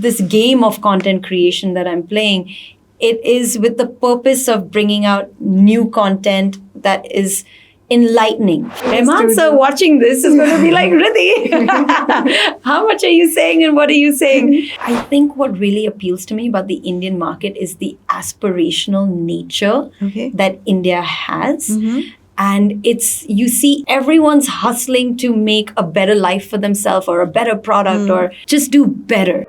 this game of content creation that I'm playing, it is with the purpose of bringing out new content that is enlightening. Rahman sir watching this is going to be like, Ridhi, how much are you saying and what are you saying? I think what really appeals to me about the Indian market is the aspirational nature that India has. And it's, you see, everyone's hustling to make a better life for themselves or a better product or just do better.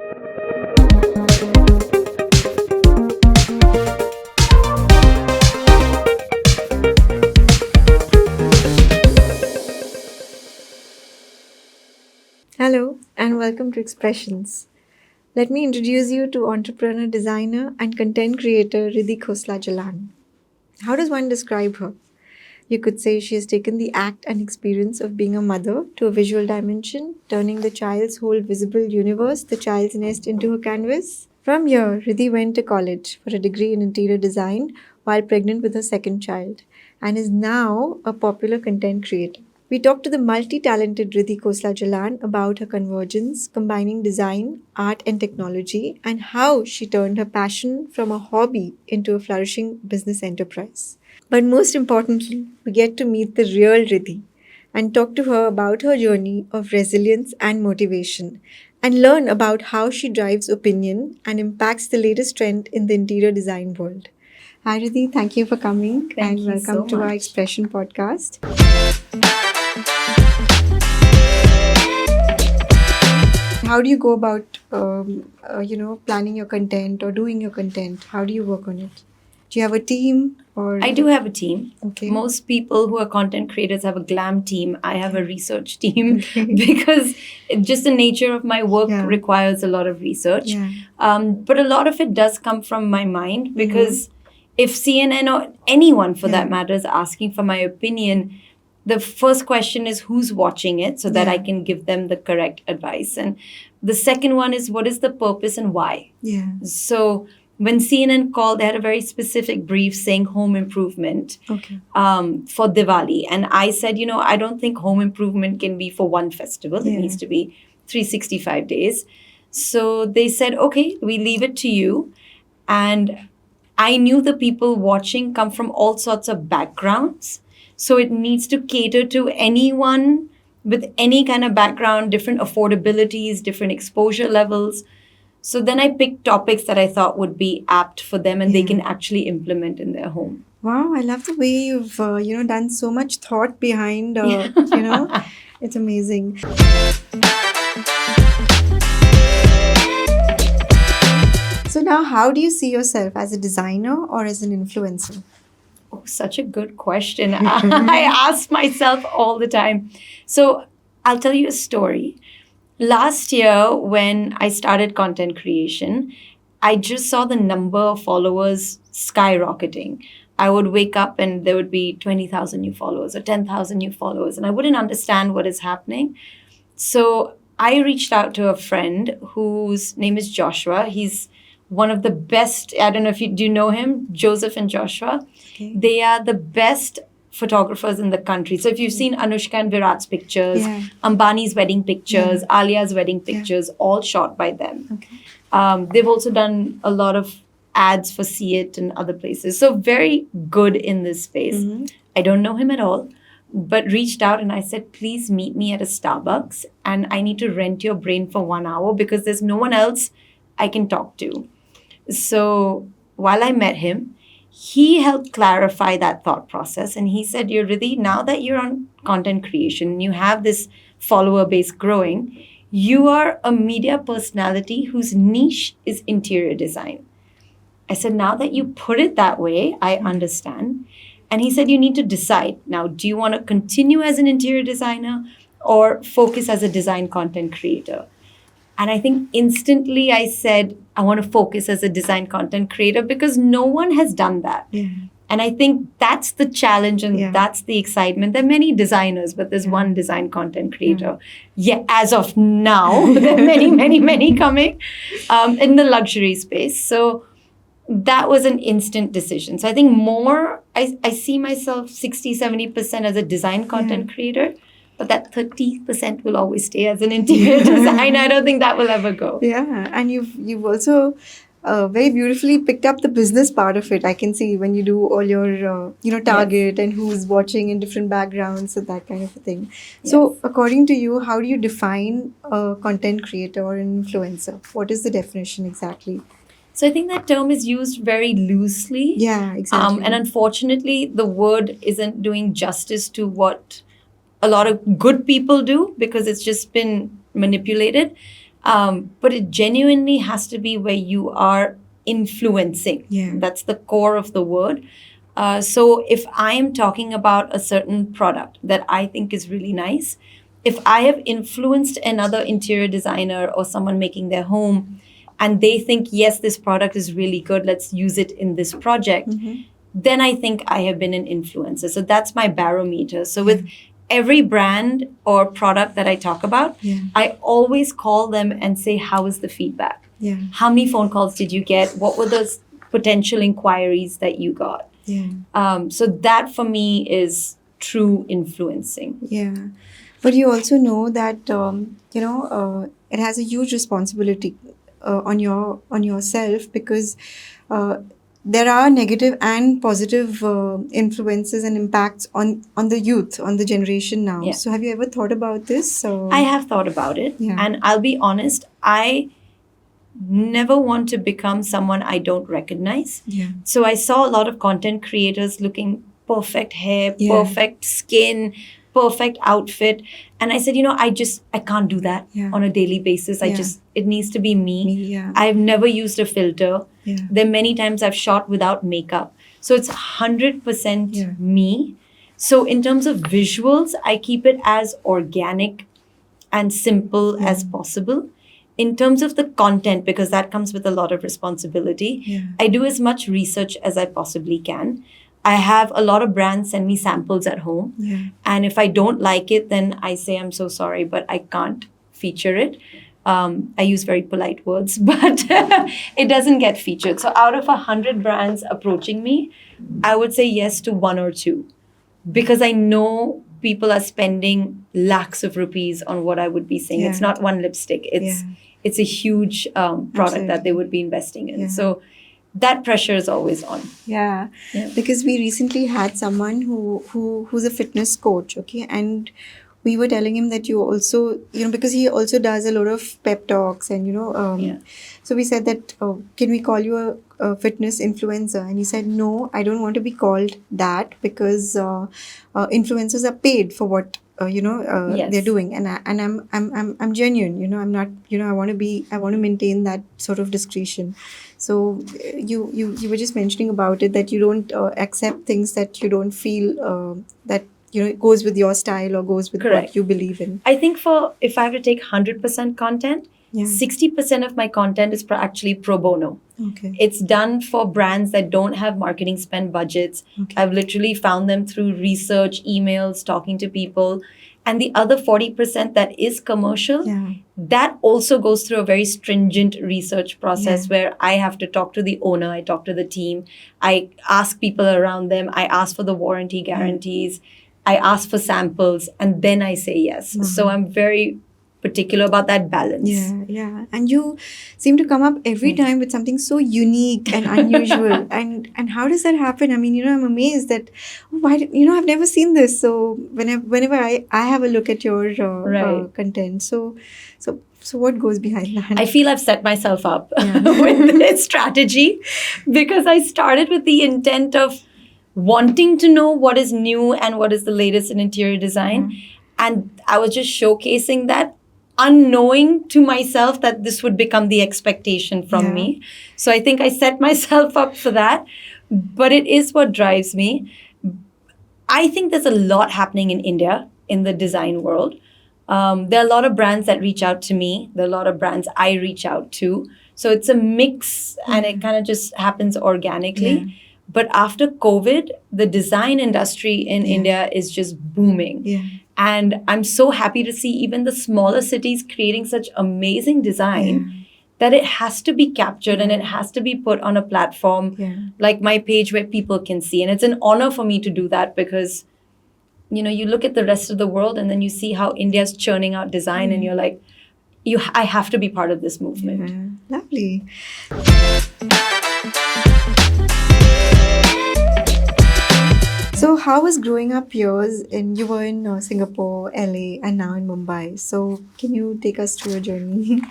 Hello and welcome to Expressions. Let me introduce you to entrepreneur, designer and content creator Ridhi Khosla Jalan. How does one describe her? You could say she has taken the act and experience of being a mother to a visual dimension, turning the child's whole visible universe, the child's nest, into her canvas. From here, Ridhi went to college for a degree in interior design while pregnant with her second child and is now a popular content creator. We talked to the multi-talented Ridhi Khosla Jalan about her convergence, combining design, art and technology, and how she turned her passion from a hobby into a flourishing business enterprise. But most importantly, we get to meet the real Ridhi and talk to her about her journey of resilience and motivation and learn about how she drives opinion and impacts the latest trend in the interior design world. Hi Ridhi, thank you for coming Thank you welcome so to our much. Expression podcast. How do you go about, planning your content or doing your content? How do you work on it? Do you have a team or? I do have a team. Okay. Most people who are content creators have a glam team. I have a research team because just the nature of my work requires a lot of research. Yeah. But a lot of it does come from my mind because if CNN or anyone for that matter is asking for my opinion, the first question is who's watching it so that I can give them the correct advice. And the second one is what is the purpose and why? Yeah. So when CNN called, they had a very specific brief saying home improvement for Diwali. And I said, I don't think home improvement can be for one festival. It needs to be 365 days. So they said, okay, we leave it to you. And I knew the people watching come from all sorts of backgrounds. So it needs to cater to anyone with any kind of background, different affordabilities, different exposure levels. So then I picked topics that I thought would be apt for them and they can actually implement in their home. Wow, I love the way you've done so much thought behind. It's amazing. So now, how do you see yourself as a designer or as an influencer? Oh, such a good question. I ask myself all the time. So I'll tell you a story. Last year, when I started content creation, I just saw the number of followers skyrocketing. I would wake up and there would be 20,000 new followers or 10,000 new followers, and I wouldn't understand what is happening. So I reached out to a friend whose name is Joshua. He's one of the best, I don't know if do you know him, Joseph and Joshua. Okay. They are the best photographers in the country. So if you've seen Anushka and Virat's pictures, Ambani's wedding pictures, Alia's wedding pictures, all shot by them. Okay. They've also done a lot of ads for See It and other places. So very good in this space. Mm-hmm. I don't know him at all, but reached out and I said, please meet me at a Starbucks and I need to rent your brain for 1 hour because there's no one else I can talk to. So while I met him, he helped clarify that thought process. And he said, Ridhi, now that you're on content creation, you have this follower base growing, you are a media personality whose niche is interior design. I said, now that you put it that way, I understand. And he said, you need to decide. Now, do you want to continue as an interior designer or focus as a design content creator? And I think instantly I said, I want to focus as a design content creator because no one has done that. Yeah. And I think that's the challenge and that's the excitement. There are many designers, but there's one design content creator. Yeah, as of now, there are many, many, many coming in the luxury space. So that was an instant decision. So I think I see myself 60, 70% as a design content creator. but that 30% will always stay as an interior design. I don't think that will ever go. Yeah, and you've also very beautifully picked up the business part of it. I can see when you do all your target and who's watching in different backgrounds and that kind of a thing. So, according to you, how do you define a content creator or an influencer? What is the definition exactly? So I think that term is used very loosely. Yeah, exactly. And unfortunately, the word isn't doing justice to what a lot of good people do because it's just been manipulated. But it genuinely has to be where you are influencing. Yeah. That's the core of the word. So if I am talking about a certain product that I think is really nice, if I have influenced another interior designer or someone making their home and they think, yes, this product is really good, let's use it in this project, then I think I have been an influencer. So that's my barometer. So with every brand or product that I talk about, I always call them and say, how is the feedback? Yeah. How many phone calls did you get? What were the potential inquiries that you got? Yeah. So that for me is true influencing. Yeah. But you also know that, it has a huge responsibility on yourself because there are negative and positive influences and impacts on the youth, on the generation now. Yeah. So have you ever thought about this? I have thought about it. Yeah. And I'll be honest, I never want to become someone I don't recognize. Yeah. So I saw a lot of content creators looking perfect hair, perfect skin, perfect outfit. And I said, I can't do that on a daily basis. It needs to be me. I've never used a filter. There are many times I've shot without makeup. So it's 100% me. So in terms of visuals, I keep it as organic and simple as possible. In terms of the content, because that comes with a lot of responsibility, I do as much research as I possibly can. I have a lot of brands send me samples at home. And if I don't like it, then I say, I'm so sorry, but I can't feature it. I use very polite words, but it doesn't get featured. So out of 100 brands approaching me, I would say yes to 1 or 2. Because I know people are spending lakhs of rupees on what I would be saying. It's not one lipstick. It's a huge product that they would be investing in. So that pressure is always on. Yeah. Because we recently had someone who's a fitness coach, okay? And we were telling him that you also, because he also does a lot of pep talks and, so we said that, can we call you a fitness influencer? And he said, no, I don't want to be called that because influencers are paid for what, they're doing. And I'm genuine, I'm not, I want to maintain that sort of discretion. So you were just mentioning about it that you don't accept things that you don't feel that it goes with your style or goes with what you believe in. I think if I have to take 100% content, 60% of my content is actually pro bono. Okay. It's done for brands that don't have marketing spend budgets. Okay. I've literally found them through research, emails, talking to people. And the other 40% that is commercial, that also goes through a very stringent research process where I have to talk to the owner, I talk to the team, I ask people around them, I ask for the warranty guarantees, I ask for samples, and then I say yes. So I'm very particular about that balance. Yeah. And you seem to come up every time with something so unique and unusual. and how does that happen? I mean, I'm amazed that, why, I've never seen this. So whenever I have a look at your content, so what goes behind that? I feel I've set myself up with this strategy because I started with the intent of wanting to know what is new and what is the latest in interior design. And I was just showcasing that, unknowing to myself that this would become the expectation from me. So I think I set myself up for that, but it is what drives me. I think there's a lot happening in India in the design world. There are a lot of brands that reach out to me. There are a lot of brands I reach out to. So it's a mix and it kind of just happens organically. But after COVID, the design industry in India is just booming. And I'm so happy to see even the smaller cities creating such amazing design that it has to be captured and it has to be put on a platform like my page where people can see. And it's an honor for me to do that because you look at the rest of the world and then you see how India's churning out design and you're like, I have to be part of this movement. Yeah. Lovely. So how was growing up yours? You were in Singapore, LA, and now in Mumbai. So can you take us through your journey?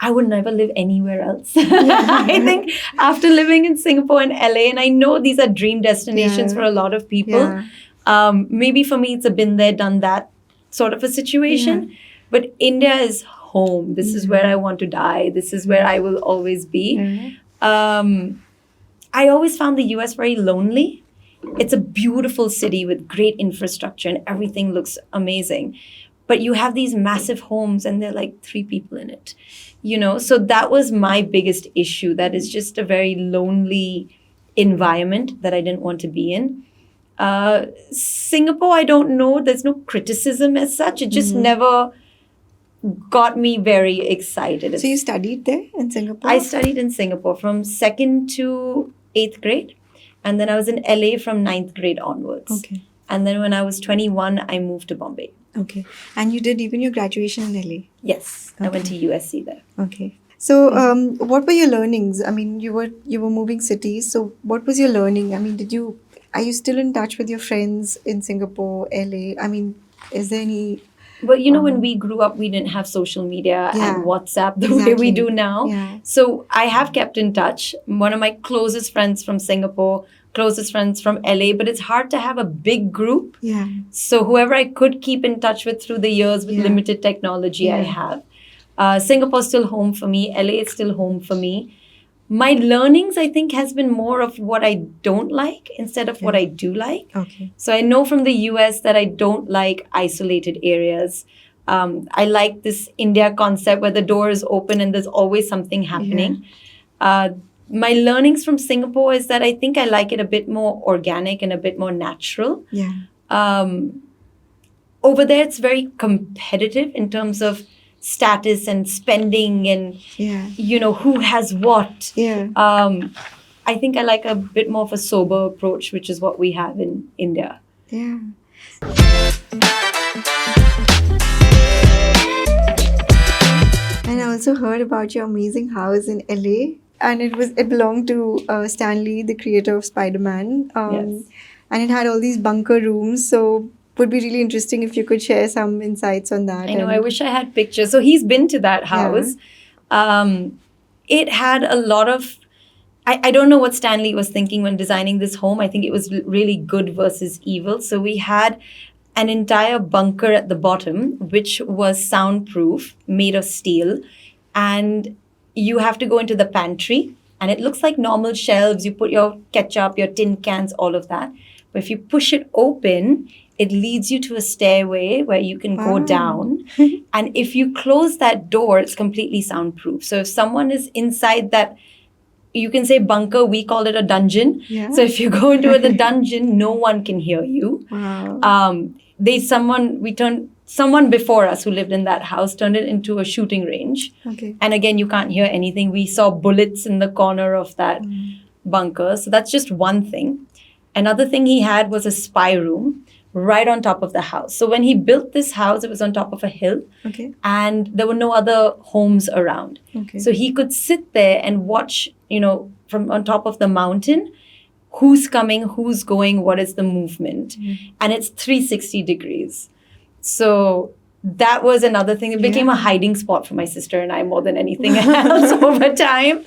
I would never live anywhere else. I think after living in Singapore and LA, and I know these are dream destinations for a lot of people. Maybe for me, it's a been there, done that sort of a situation. But India is home. This is where I want to die. This is where I will always be. I always found the US very lonely. It's a beautiful city with great infrastructure and everything looks amazing. But you have these massive homes and there are like 3 people in it. So that was my biggest issue. That is just a very lonely environment that I didn't want to be in. Singapore, I don't know. There's no criticism as such. It just never got me very excited. So you studied there in Singapore? I studied in Singapore from 2nd to 8th grade. And then I was in LA from 9th grade onwards. Okay. And then when I was 21, I moved to Bombay. Okay. And you did even your graduation in LA? Yes. I went to USC there. Okay. So what were your learnings? I mean, you were moving cities. So what was your learning? I mean, are you still in touch with your friends in Singapore, LA? I mean, is there any... But when we grew up, we didn't have social media and WhatsApp the way we do now. Yeah. So I have kept in touch. One of my closest friends from Singapore, closest friends from LA, but it's hard to have a big group. Yeah. So whoever I could keep in touch with through the years with limited technology, I have. Singapore's still home for me. LA is still home for me. My learnings, I think, has been more of what I don't like instead of what I do like. Okay. So I know from the US that I don't like isolated areas. I like this India concept where the door is open and there's always something happening. My learnings from Singapore is that I think I like it a bit more organic and a bit more natural. Yeah. Over there, it's very competitive in terms of status and spending and, who has what. Yeah. I think I like a bit more of a sober approach, which is what we have in India. Yeah. And I also heard about your amazing house in LA. And it belonged to Stan Lee, the creator of Spider-Man. Yes. And it had all these bunker rooms. So would be really interesting if you could share some insights on that. I know, I wish I had pictures. So he's been to that house. It had a lot of, I don't know what Stan Lee was thinking when designing this home. I think it was really good versus evil. So we had an entire bunker at the bottom, which was soundproof, made of steel. And you have to go into the pantry. And it looks like normal shelves. You put your ketchup, your tin cans, all of that. But if you push it open, it leads you to a stairway where you can go down. And if you close that door, it's completely soundproof. So if someone is inside that, you can say bunker, we call it a dungeon. Yeah. So if you go into the dungeon, no one can hear you. Wow. Someone before us who lived in that house turned it into a shooting range. Okay. And again, you can't hear anything. We saw bullets in the corner of that bunker. So that's just one thing. Another thing he had was a spy room right on top of the house. So when he built this house, it was on top of a hill. Okay. And there were no other homes around. Okay. So he could sit there and watch, from on top of the mountain, who's coming, who's going, what is the movement. And it's 360 degrees. So that was another thing. It became a hiding spot for my sister and I more than anything else over time.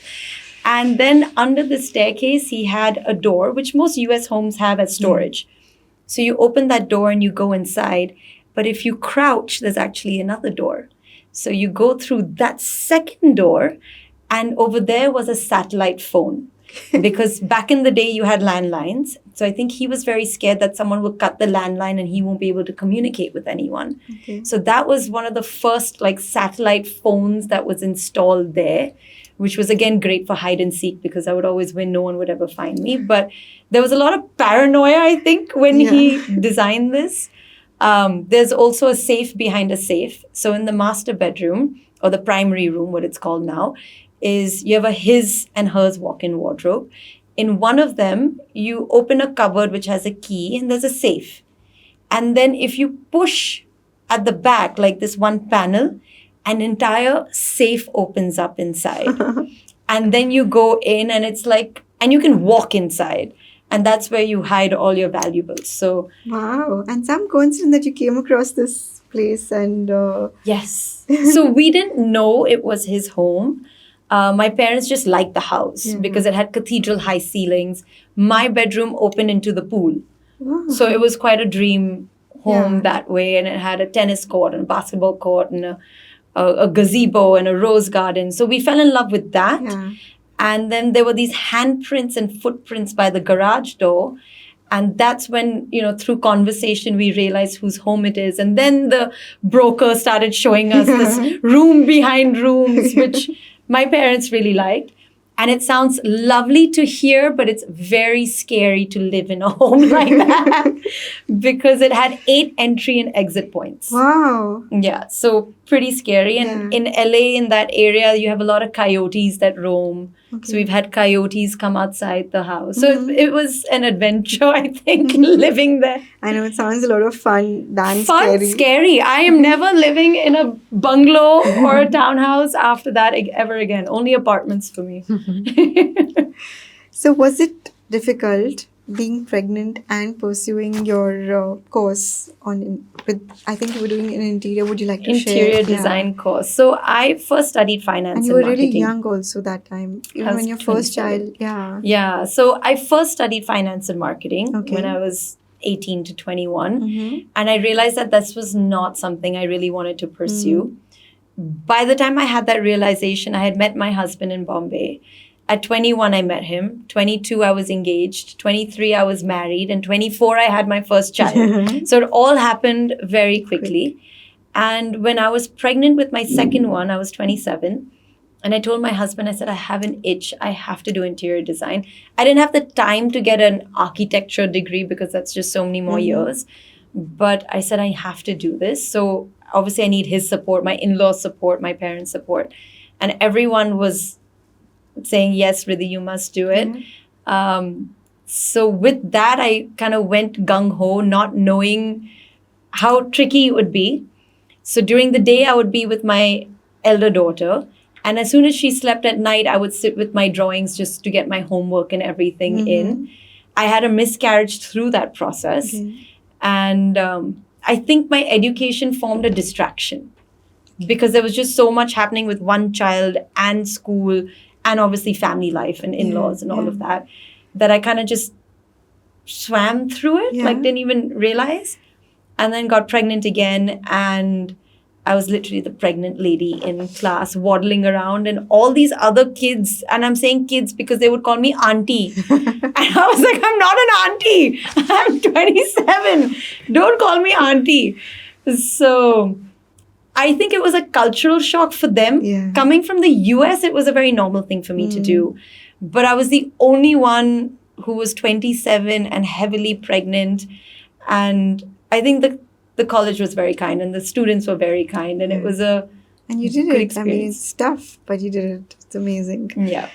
And then under the staircase, he had a door, which most US homes have as storage. So you open that door and you go inside. But if you crouch, there's actually another door. So you go through that second door, and over there was a satellite phone. Because back in the day, you had landlines. So I think he was very scared that someone will cut the landline and he won't be able to communicate with anyone. Okay. So that was one of the first satellite phones that was installed there, which was, again, great for hide and seek because I would always win. No one would ever find me. But there was a lot of paranoia, I think, when he designed this. There's also a safe behind a safe. So in the master bedroom, or the primary room, what it's called now, is you have a his and hers walk-in wardrobe. In one of them, you open a cupboard which has a key and there's a safe. And then if you push at the back, like this one panel, an entire safe opens up inside. And then you go in and it's like, and you can walk inside. And that's where you hide all your valuables. So, Wow. And some coincidence that you came across this place and yes. So we didn't know it was his home. My parents just liked the house because it had cathedral high ceilings. My bedroom opened into the pool. wow. So it was quite a dream home Yeah. that way. And it had a tennis court and a basketball court and a gazebo and a rose garden. So we fell in love with that. Yeah. And then there were these handprints and footprints by the garage door. And that's when, through conversation, we realized whose home it is. And then the broker started showing us this room behind rooms, which my parents really liked. And it sounds lovely to hear, but it's very scary to live in a home like that because it had 8 entry and exit points. Wow. Yeah, so pretty scary. And in LA, in that area, you have a lot of coyotes that roam. So we've had coyotes come outside the house. So it was an adventure, I think, living there. I know it sounds a lot of fun than Fun, scary. I am never living in a bungalow or a townhouse after that ever again. Only apartments for me. So was it difficult being pregnant and pursuing your course I think you were doing an interior, would you like to share? Interior design course. So I first studied finance And you were really marketing. young also that time, I even was when your first 27. child. Yeah, so I first studied finance and marketing Okay. when I was 18 to 21. Mhm. And I realized that this was not something I really wanted to pursue. By the time I had that realization, I had met my husband in Bombay. At 21, I met him. 22, I was engaged. 23, I was married. And 24, I had my first child. So it all happened very quickly. And when I was pregnant with my second one, I was 27. And I told my husband, I said, I have an itch. I have to do interior design. I didn't have the time to get an architecture degree because that's just so many more years. But I said, I have to do this. So obviously, I need his support, my in-laws' support, my parents' support. And everyone was saying, yes, Ridhi, you must do it. So with that, I kind of went gung-ho, not knowing how tricky it would be. So during the day, I would be with my elder daughter. And as soon as she slept at night, I would sit with my drawings just to get my homework and everything in. I had a miscarriage through that process. And I think my education formed a distraction because there was just so much happening with one child and school and obviously family life and in-laws and all of that, that I kind of just swam through it, like didn't even realize. And then got pregnant again, and I was literally the pregnant lady in class waddling around, and all these other kids, and I'm saying kids because they would call me auntie. And I was like, I'm not an auntie. I'm 27. Don't call me auntie. So I think it was a cultural shock for them. Coming from the US, it was a very normal thing for me to do. But I was the only one who was 27 and heavily pregnant. And I think the college was very kind and the students were very kind. And it was a And you did good it. I mean, experience. it's tough, but you did it. It's amazing. Yeah.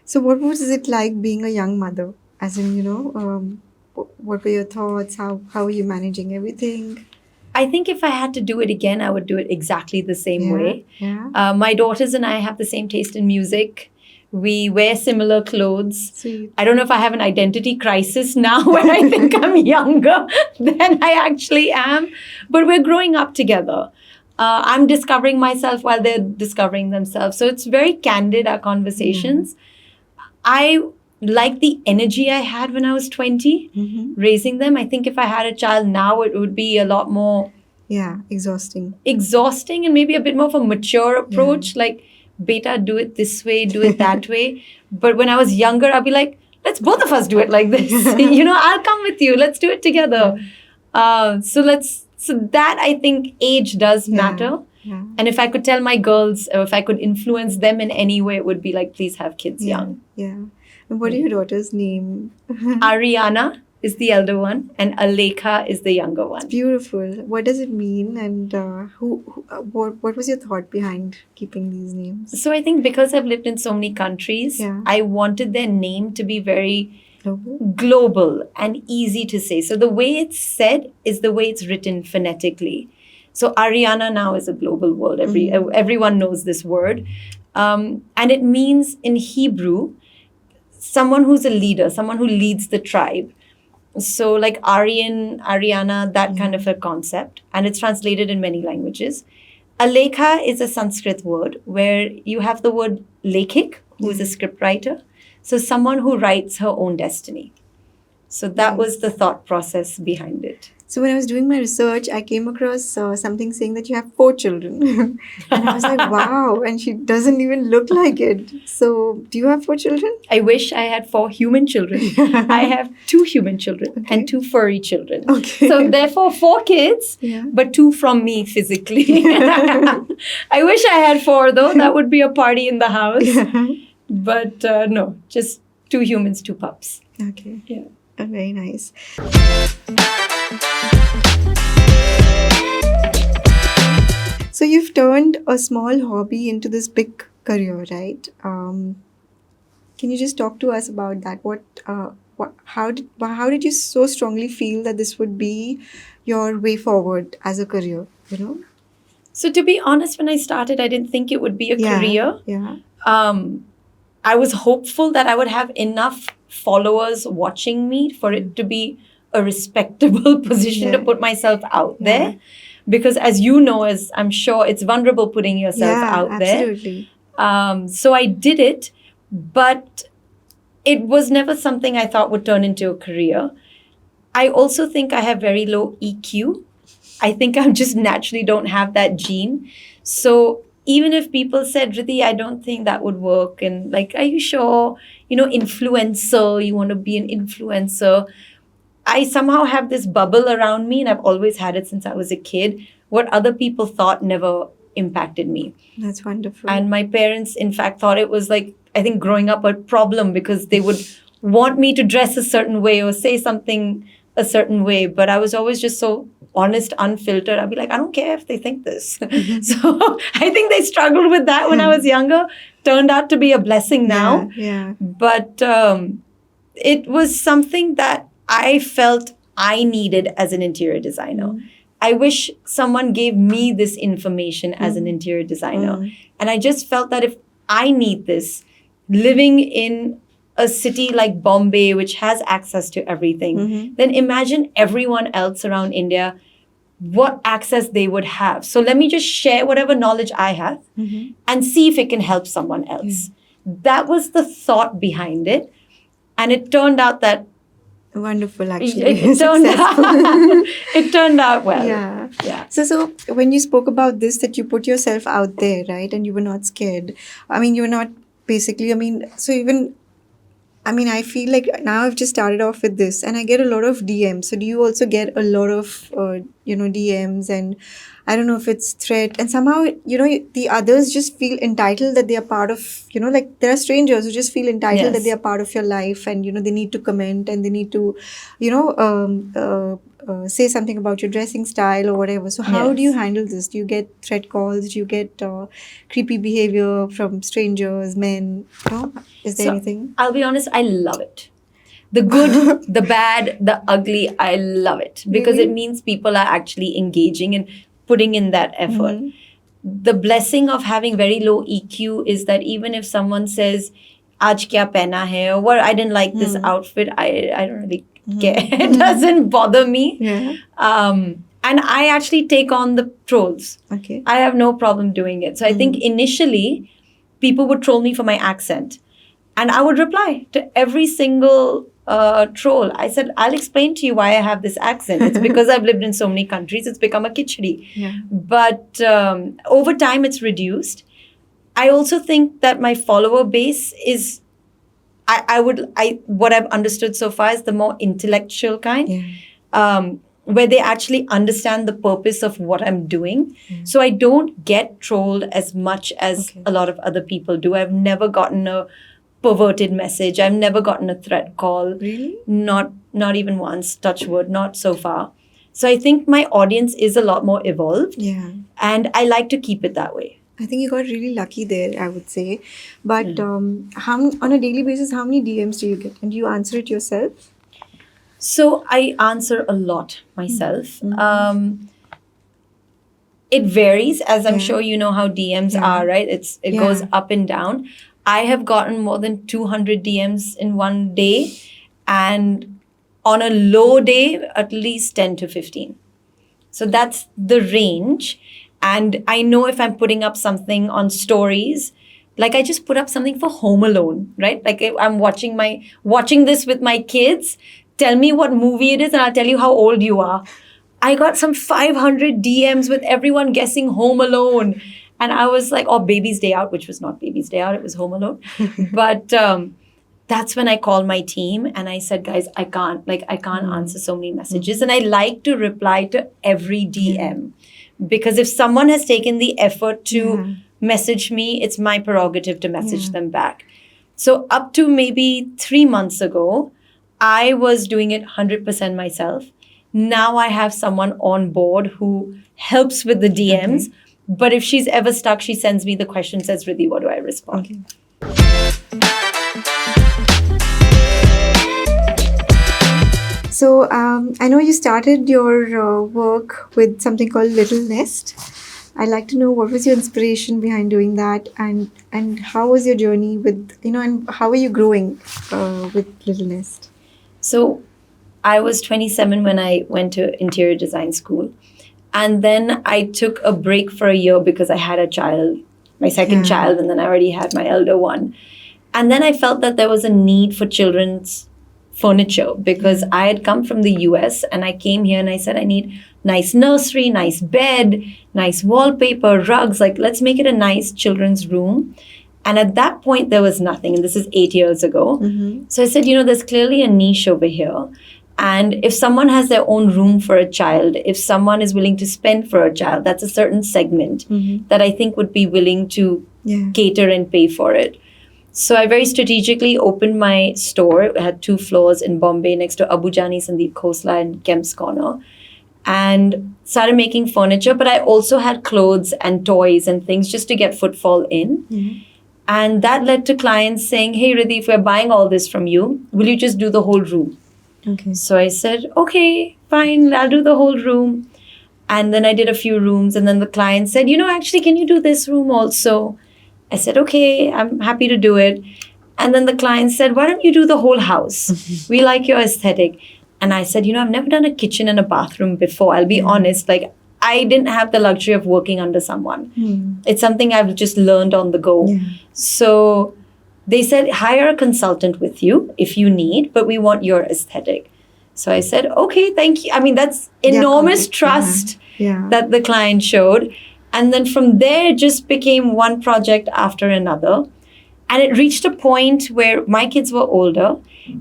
So what was it like being a young mother? As in, what were your thoughts? How were you managing everything? I think if I had to do it again, I would do it exactly the same way. Yeah. My daughters and I have the same taste in music. We wear similar clothes. Sweet. I don't know if I have an identity crisis now where I think I'm younger than I actually am, but we're growing up together. I'm discovering myself while they're discovering themselves. So it's very candid, our conversations. I like the energy I had when I was 20, raising them. I think if I had a child now, it would be a lot more Exhausting. exhausting and maybe a bit more of a mature approach. Like, beta, do it this way, do it that way. But when I was younger, I'd be like, let's both of us do it like this. I'll come with you. Let's do it together. So that I think age does matter. Yeah. And if I could tell my girls, or if I could influence them in any way, it would be like, please have kids young. Yeah. And what are your daughter's name? Ariana is the elder one, and Alekha is the younger one. Beautiful. What does it mean? And what was your thought behind keeping these names? So I think because I've lived in so many countries, Yeah. I wanted their name to be very global and easy to say. So the way it's said is the way it's written phonetically. So Ariana now is a global word. Everyone knows this word. And it means in Hebrew, someone who's a leader, someone who leads the tribe. So like Aryan, Ariana, that kind of a concept. And it's translated in many languages. Alekha is a Sanskrit word where you have the word lekhik, who is a script writer. So someone who writes her own destiny. So that was the thought process behind it. So when I was doing my research, I came across something saying that you have 4 children. And I was like, wow, and she doesn't even look like it. So do you have 4 children? I wish I had 4 human children. I have 2 human children and 2 furry children. Okay. So therefore 4 kids, but 2 from me physically. I wish I had 4 though. That would be a party in the house. But no, just 2 humans, 2 pups. Okay. Yeah. Very nice. So you've turned a small hobby into this big career, right? Can you just talk to us about that? How did you so strongly feel that this would be your way forward as a career? You know. So to be honest, when I started, I didn't think it would be a career. Yeah. I was hopeful that I would have enough followers watching me for it to be a respectable position to put myself out there. Because as you know, as I'm sure, it's vulnerable putting yourself out there. Absolutely. So I did it, but it was never something I thought would turn into a career. I also think I have very low EQ. I think I just naturally don't have that gene. So even if people said, Ridhi, I don't think that would work. And like, are you sure? You know, influencer, you want to be an influencer. I somehow have this bubble around me, and I've always had it since I was a kid. What other people thought never impacted me. That's wonderful. And my parents, in fact, thought it was like, I think growing up a problem because they would want me to dress a certain way or say something a certain way. But I was always just so honest, unfiltered. I'd be like, I don't care if they think this. So I think they struggled with that when I was younger. Turned out to be a blessing now. Yeah. But it was something that I felt I needed as an interior designer. I wish someone gave me this information as an interior designer. And I just felt that if I need this, living in a city like Bombay, which has access to everything, then imagine everyone else around India, what access they would have. So let me just share whatever knowledge I have and see if it can help someone else. That was the thought behind it. And it turned out that wonderful, actually. It turned out well. Yeah. So when you spoke about this, that you put yourself out there, right? And you were not scared. I mean, you were not basically, I feel like now I've just started off with this and I get a lot of DMs. So do you also get a lot of, DMs, and I don't know if it's threat, and somehow, the others just feel entitled that they are part of, like there are strangers who just feel entitled that they are part of your life, and, they need to comment and they need to, say something about your dressing style or whatever. So how do you handle this? Do you get threat calls? Do you get creepy behavior from strangers, men? Is there anything? I'll be honest, I love it. The good, the bad, the ugly, I love it. Because it means people are actually engaging and putting in that effort. The blessing of having very low EQ is that even if someone says, Aaj kya pehna hai, or what, I didn't like this outfit, I don't really care. It doesn't bother me. And I actually take on the trolls. Okay. I have no problem doing it. So I think initially people would troll me for my accent. And I would reply to every single troll. I said, I'll explain to you why I have this accent. It's because I've lived in so many countries. It's become a khichdi. But over time, it's reduced. I also think that my follower base is, what I've understood so far is the more intellectual kind, where they actually understand the purpose of what I'm doing. So I don't get trolled as much as a lot of other people do. I've never gotten a perverted message. I've never gotten a threat call. Really? Not even once, touch wood, not so far. So I think my audience is a lot more evolved. Yeah. And I like to keep it that way. I think you got really lucky there, I would say. But on a daily basis, how many DMs do you get? And do you answer it yourself? So I answer a lot myself. It varies, as I'm Yeah. sure you know how DMs Yeah. are, right? It Yeah. goes up and down. I have gotten more than 200 DMs in one day, and on a low day, at least 10 to 15. So that's the range. And I know if I'm putting up something on stories, like I just put up something for Home Alone, right? Like if I'm watching this with my kids. Tell me what movie it is, and I'll tell you how old you are. I got some 500 DMs with everyone guessing Home Alone. And I was like, oh, Baby's Day Out, which was not Baby's Day Out, it was Home Alone. But that's when I called my team and I said, guys, I can't answer so many messages. And I like to reply to every DM because if someone has taken the effort to message me, it's my prerogative to message them back. So up to maybe 3 months ago, I was doing it 100% myself. Now I have someone on board who helps with the DMs. Okay. But if she's ever stuck, she sends me the question, says, Ridhi, what do I respond? Okay. So I know you started your work with something called Little Nest. I'd like to know what was your inspiration behind doing that, and how was your journey with, and how are you growing with Little Nest? So I was 27 when I went to interior design school. And then I took a break for a year because I had a child, my second child, and then I already had my elder one. And then I felt that there was a need for children's furniture because I had come from the US and I came here and I said, I need nice nursery, nice bed, nice wallpaper, rugs. Like, let's make it a nice children's room. And at that point, there was nothing. And this is 8 years ago. So I said, there's clearly a niche over here. And if someone has their own room for a child, if someone is willing to spend for a child, that's a certain segment that I think would be willing to cater and pay for it. So I very strategically opened my store. It had 2 floors in Bombay next to Abu Jani Sandeep Khosla and Kemp's Corner. And started making furniture. But I also had clothes and toys and things just to get footfall in. And that led to clients saying, hey, Ridhi, if we're buying all this from you, will you just do the whole room? Okay. So I said, okay, fine, I'll do the whole room. And then I did a few rooms. And then the client said, actually, can you do this room also? I said, okay, I'm happy to do it. And then the client said, why don't you do the whole house? We like your aesthetic. And I said, I've never done a kitchen and a bathroom before. I'll be honest, like I didn't have the luxury of working under someone. It's something I've just learned on the go. So they said, hire a consultant with you if you need, but we want your aesthetic. So I said, okay, thank you. I mean, that's enormous trust that the client showed. And then from there, it just became one project after another. And it reached a point where my kids were older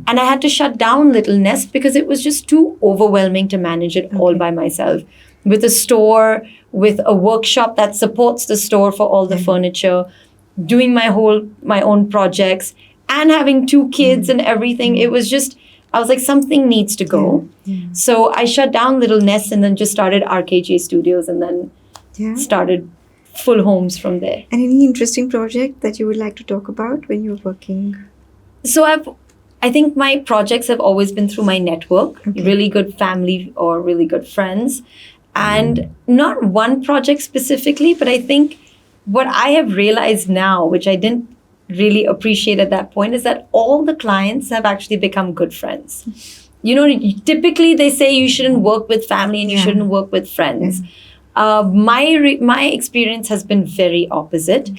and I had to shut down Little Nest because it was just too overwhelming to manage it all by myself. With a store, with a workshop that supports the store for all the furniture, doing my own projects and having 2 kids and everything. It was just, I was like, something needs to go. So I shut down Little Nest and then just started RKJ Studios and then started full homes from there. And any interesting project that you would like to talk about when you're working? So I think my projects have always been through my network, really good family or really good friends. And not one project specifically, but I think what I have realized now, which I didn't really appreciate at that point, is that all the clients have actually become good friends. Typically they say you shouldn't work with family and you shouldn't work with friends. My experience has been very opposite.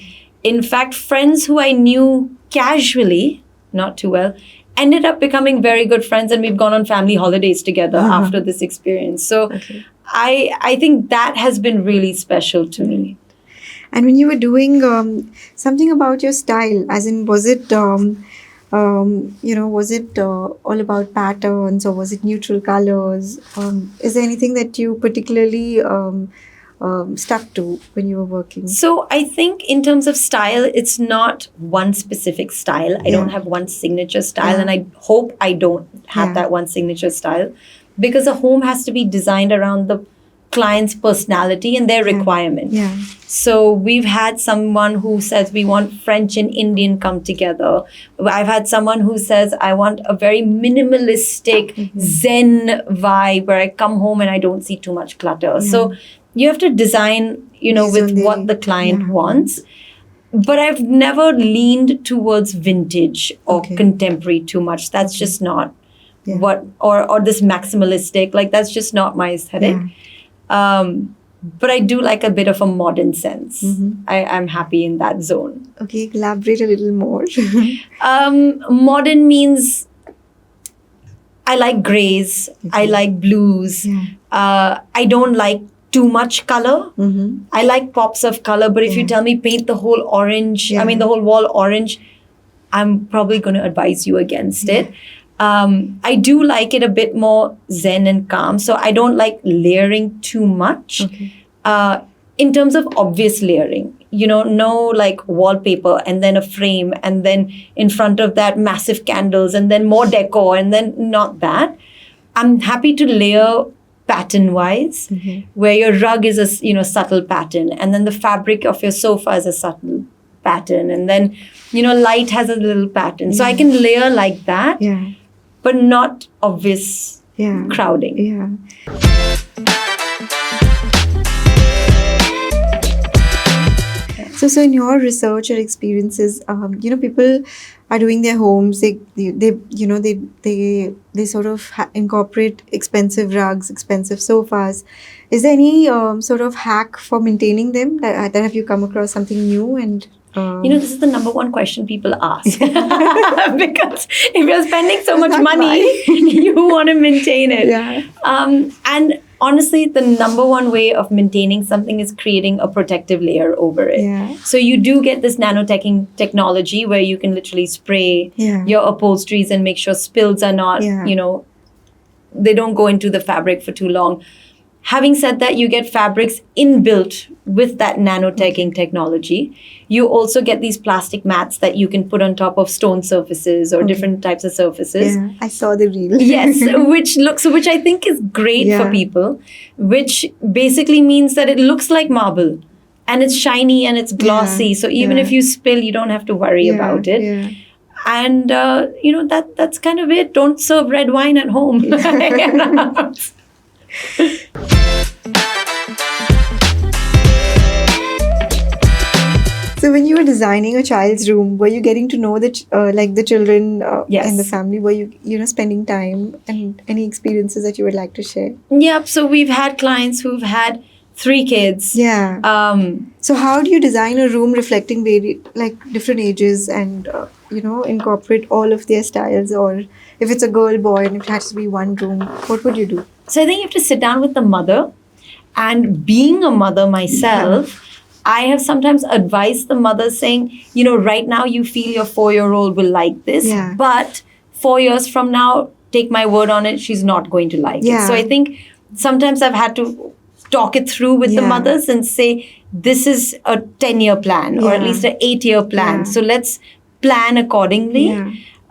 In fact, friends who I knew casually, not too well, ended up becoming very good friends, and we've gone on family holidays together after this experience. So I think that has been really special to me. And when you were doing something about your style, as in, was it all about patterns or was it neutral colors? Is there anything that you particularly stuck to when you were working? So I think in terms of style, it's not one specific style. I don't have one signature style, and I hope I don't have that one signature style, because a home has to be designed around the client's personality and their requirement. Yeah. So we've had someone who says we want French and Indian come together. I've had someone who says I want a very minimalistic Zen vibe where I come home and I don't see too much clutter. So you have to design, Based with on what the client yeah. wants. But I've never leaned towards vintage or contemporary too much. That's just not what, or this maximalistic, like that's just not my aesthetic. But I do like a bit of a modern sense. I'm happy in that zone. Okay, elaborate a little more. Modern means I like grays, I like blues. I don't like too much color. I like pops of color, but if you tell me paint the whole orange, the whole wall orange, I'm probably going to advise you against it. I do like it a bit more zen and calm. So I don't like layering too much. In terms of obvious layering, no like wallpaper and then a frame and then in front of that massive candles and then more decor and then not that. I'm happy to layer pattern wise, where your rug is a subtle pattern and then the fabric of your sofa is a subtle pattern and then light has a little pattern. So I can layer like that. But not obvious crowding. So in your research or experiences, people are doing their homes. They sort of incorporate expensive rugs, expensive sofas. Is there any sort of hack for maintaining them? That have you come across something new and? This is the number one question people ask. Because if you're spending so much money, you want to maintain it. And honestly, the number one way of maintaining something is creating a protective layer over it. So you do get this nanoteching technology where you can literally spray your upholsteries and make sure spills are not, they don't go into the fabric for too long. Having said that, you get fabrics inbuilt with that nanoteching technology. You also get these plastic mats that you can put on top of stone surfaces or different types of surfaces. I saw the reel. Yes, which I think is great for people, which basically means that it looks like marble and it's shiny and it's glossy. So even if you spill, you don't have to worry about it. And, that's kind of it. Don't serve red wine at home. So when you were designing a child's room, were you getting to know the children in the family? Were you spending time, and any experiences that you would like to share? Yep. So we've had clients who've had 3 kids. So how do you design a room reflecting different ages and incorporate all of their styles? Or if it's a girl, boy, and if it has to be one room, what would you do? So I think you have to sit down with the mother. And being a mother myself, I have sometimes advised the mother saying, right now you feel your 4-year-old will like this, but 4 years from now, take my word on it, she's not going to like it. So I think sometimes I've had to talk it through with the mothers and say, this is a 10-year plan or at least an 8-year plan. So let's plan accordingly.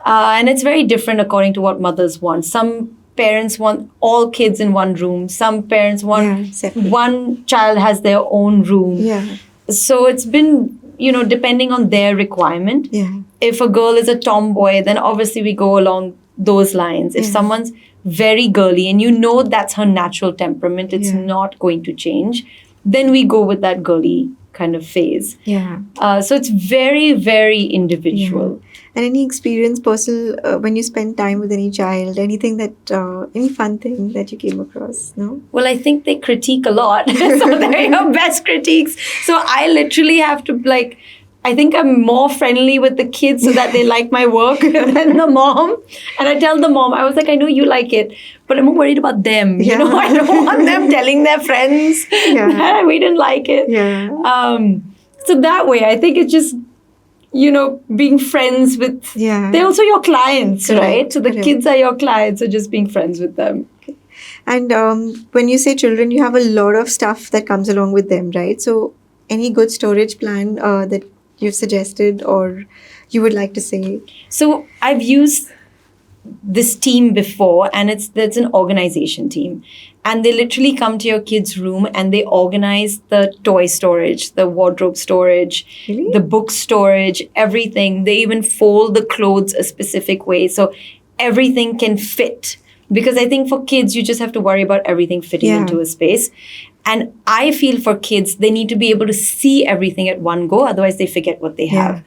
And it's very different according to what mothers want. Some parents want all kids in one room. Some parents want one child has their own room. So it's been, depending on their requirement. If a girl is a tomboy, then obviously we go along those lines. If someone's very girly and that's her natural temperament, it's not going to change, then we go with that girly kind of phase. So it's very, very individual. And any experience, personal, when you spend time with any child, anything that, any fun thing that you came across, no? Well, I think they critique a lot. So they're your best critiques. So I literally have to I think I'm more friendly with the kids so that they like my work than the mom. And I tell the mom, I was like, I know you like it, but I'm more worried about them. I don't want them telling their friends that we didn't like it. So that way, I think it's just, being friends with, they're also your clients, right? So the kids are your clients, so just being friends with them. And when you say children, you have a lot of stuff that comes along with them, right? So any good storage plan that you've suggested or you would like to say? So I've used this team before, and it's an organization team. And they literally come to your kid's room and they organize the toy storage, the wardrobe storage, Really? the book storage, everything. They even fold the clothes a specific way so everything can fit. Because I think for kids, you just have to worry about everything fitting into a space. And I feel for kids, they need to be able to see everything at one go. Otherwise, they forget what they have.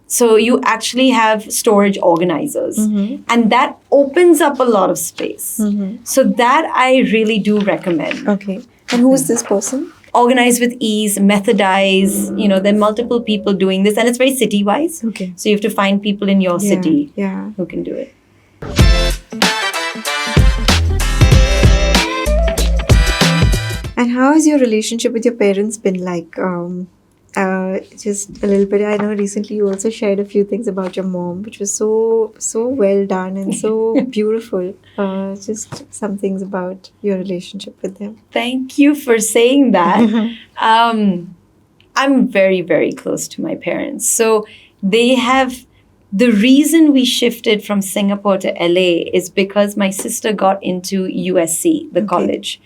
So you actually have storage organizers. And that opens up a lot of space. So that I really do recommend. Okay. And who is this person? Organize with ease, methodize. There are multiple people doing this. And it's very city-wise. Okay. So you have to find people in your city Yeah. who can do it. And how has your relationship with your parents been like? Just a little bit. I know recently you also shared a few things about your mom, which was so well done and so beautiful. Just some things about your relationship with them. Thank you for saying that. I'm very, very close to my parents. So they have... The reason we shifted from Singapore to LA is because my sister got into USC, the college.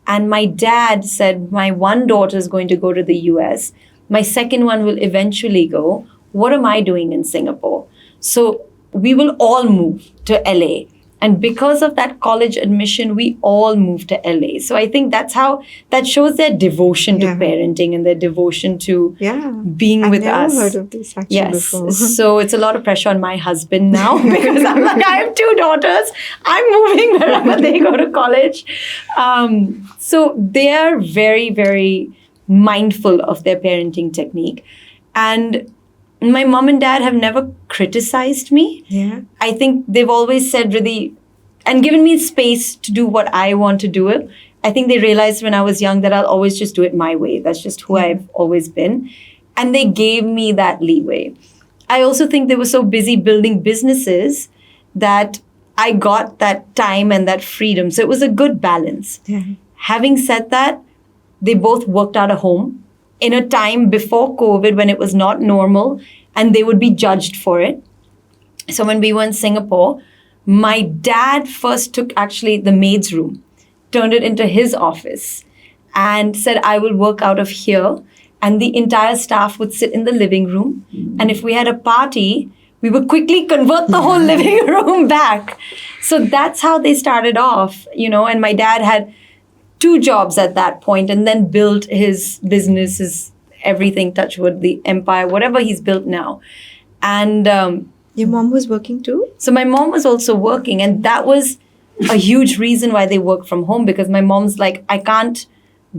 And my dad said, my one daughter is going to go to the US. My second one will eventually go. What am I doing in Singapore? So we will all move to LA. And because of that college admission, we all moved to LA. So I think that shows their devotion to parenting and their devotion to being with us. I've never heard of this actually before. So it's a lot of pressure on my husband now because I'm like, I have 2 daughters. I'm moving wherever they go to college. So they are very, very mindful of their parenting technique. And my mom and dad have never criticized me. Yeah. I think they've always said really, and given me space to do what I want to do it. I think they realized when I was young that I'll always just do it my way. That's just who I've always been. And they gave me that leeway. I also think they were so busy building businesses that I got that time and that freedom. So it was a good balance. Yeah. Having said that, they both worked out of home in a time before COVID when it was not normal and they would be judged for it. So when we were in Singapore, my dad first took actually the maid's room, turned it into his office and said, I will work out of here. And the entire staff would sit in the living room. And if we had a party, we would quickly convert the whole living room back. So that's how they started off, and my dad had 2 jobs at that point and then built his business, his everything, touch wood, the empire, whatever he's built now. And your mom was working too? So my mom was also working, and that was a huge reason why they work from home, because my mom's like, I can't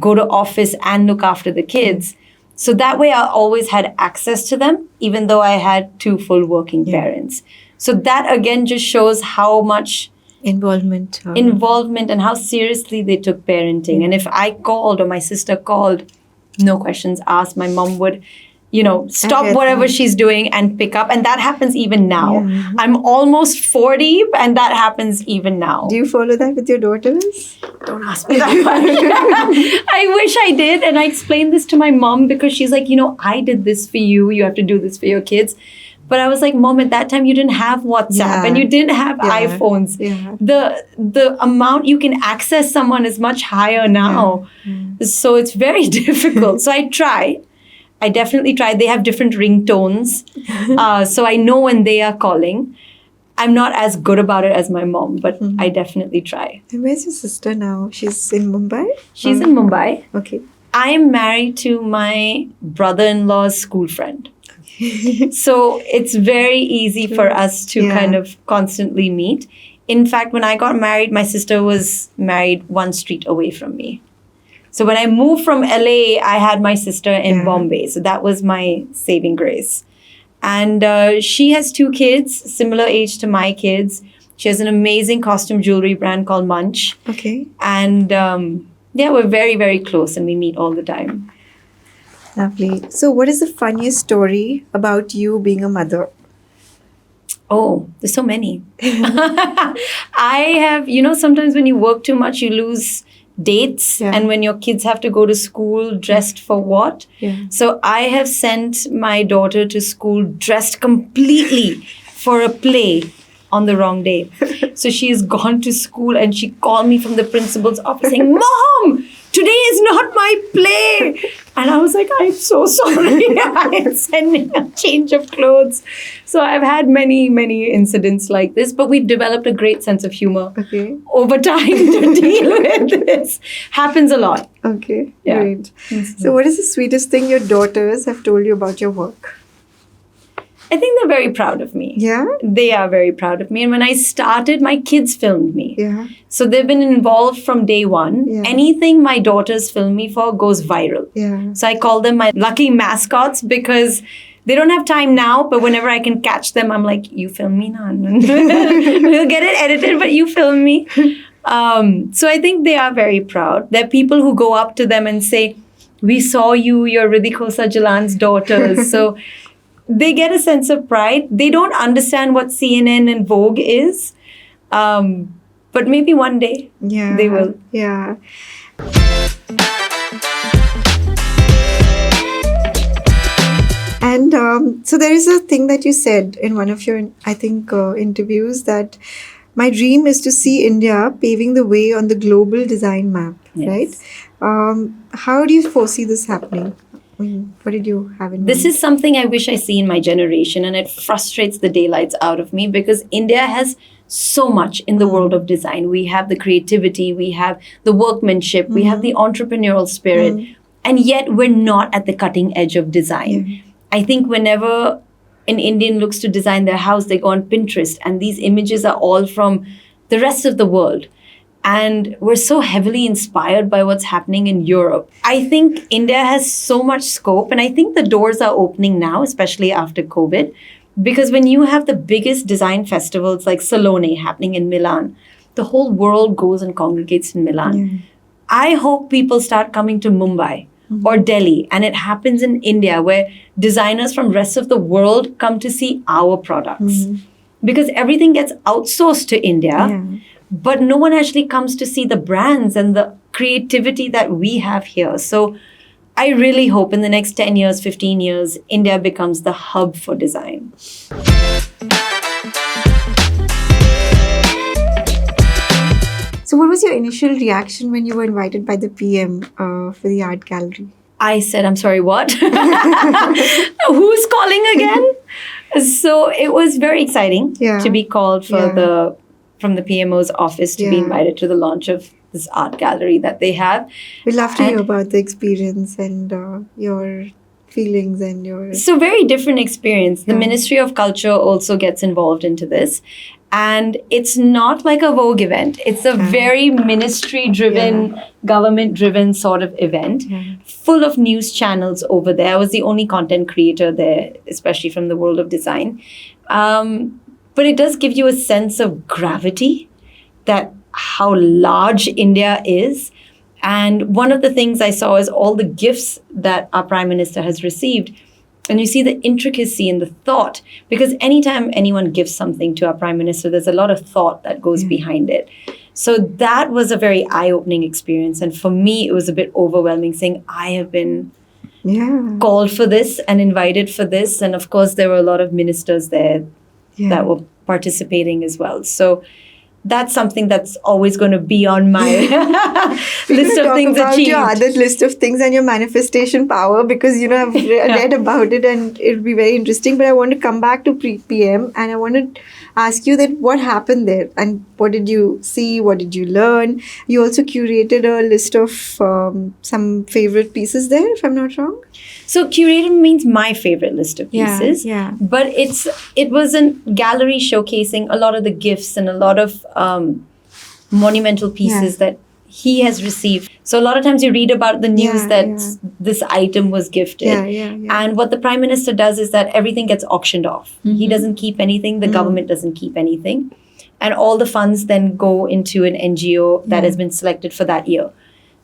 go to office and look after the kids. So that way I always had access to them, even though I had 2 full working parents. So that again just shows how much involvement and how seriously they took parenting. And if I called or my sister called, no questions asked, my mom would, stop whatever she's doing and pick up. And that happens even now. Yeah. I'm almost 40 and that happens even now. Do you follow that with your daughters? Don't ask me that one. I wish I did. And I explained this to my mom because she's like, I did this for you. You have to do this for your kids. But I was like, Mom, at that time you didn't have WhatsApp and you didn't have iPhones. Yeah. The amount you can access someone is much higher now. Yeah. So it's very difficult. So I definitely try. They have different ringtones. So I know when they are calling. I'm not as good about it as my mom, but I definitely try. And where's your sister now? She's in Mumbai? She's in Mumbai. Okay. I am married to my brother-in-law's school friend. So it's very easy for us to kind of constantly meet. In fact, when I got married, my sister was married 1 street away from me. So when I moved from LA, I had my sister in Bombay. So that was my saving grace. And she has 2 kids, similar age to my kids. She has an amazing costume jewelry brand called Munch. Okay. And we're very, very close and we meet all the time. Lovely. So what is the funniest story about you being a mother? Oh, there's so many. I have, sometimes when you work too much, you lose dates. Yeah. And when your kids have to go to school dressed for what? Yeah. So I have sent my daughter to school dressed completely for a play on the wrong day. So she has gone to school and she called me from the principal's office saying, Mom, today is not my play. And I was like, I'm so sorry. I'm sending a change of clothes. So I've had many, many incidents like this, but we've developed a great sense of humor over time to deal with this. Happens a lot. Okay, Yeah. great. So what is the sweetest thing your daughters have told you about your work? I think they're very proud of me. Yeah? They are very proud of me. And when I started, my kids filmed me. Yeah. So they've been involved from day one. Yeah. Anything my daughters film me for goes viral. Yeah. So I call them my lucky mascots because they don't have time now, but whenever I can catch them, I'm like, you film me now. We'll get it edited, but you film me. So I think they are very proud. There are people who go up to them and say, we saw you, you're Ridhi Khosla Jalan's daughters. So they get a sense of pride. They don't understand what CNN and Vogue is. But maybe one day they will. Yeah. And so there is a thing that you said in one of your, I think, interviews that my dream is to see India paving the way on the global design map, right? How do you foresee this happening? What did you have in mind? This is something I wish I see in my generation, and it frustrates the daylights out of me because India has so much in the world of design. We have the creativity, we have the workmanship, we have the entrepreneurial spirit, and yet we're not at the cutting edge of design. I think whenever an Indian looks to design their house, they go on Pinterest, and these images are all from the rest of the world. And we're so heavily inspired by what's happening in Europe. I think India has so much scope, and I think the doors are opening now, especially after COVID, because when you have the biggest design festivals like Salone happening in Milan, the whole world goes and congregates in Milan. I hope people start coming to Mumbai or Delhi, and it happens in India where designers from rest of the world come to see our products. Because everything gets outsourced to India. But no one actually comes to see the brands and the creativity that we have here. So I really hope in the next 10 years, 15 years, India becomes the hub for design. So what was your initial reaction when you were invited by the PM for the art gallery? I said, I'm sorry, what? Who's calling again? So it was very exciting to be called for from the PMO's office to be invited to the launch of this art gallery that they have. We'd love to hear about the experience and your feelings and your... So very different experience. The Ministry of Culture also gets involved into this. And it's not like a Vogue event. It's a very ministry-driven, government-driven sort of event, full of news channels over there. I was the only content creator there, especially from the world of design. But it does give you a sense of gravity, that how large India is. And one of the things I saw is all the gifts that our Prime Minister has received. And you see the intricacy in the thought, because anytime anyone gives something to our Prime Minister, there's a lot of thought that goes behind it. So that was a very eye-opening experience. And for me, it was a bit overwhelming saying, I have been called for this and invited for this. And of course, there were a lot of ministers there that were participating as well. So that's something that's always going to be on my list of things achieved. Your other list of things and your manifestation power, because I've read about it and it'll be very interesting. But I want to come back to PM and I want to ask you that what happened there and what did you see? What did you learn? You also curated a list of some favorite pieces there, if I'm not wrong. So curated means my favorite list of pieces. But it was a gallery showcasing a lot of the gifts and a lot of monumental pieces that he has received. So a lot of times you read about the news that this item was gifted. And what the Prime Minister does is that everything gets auctioned off. He doesn't keep anything. The government doesn't keep anything. And all the funds then go into an NGO that has been selected for that year.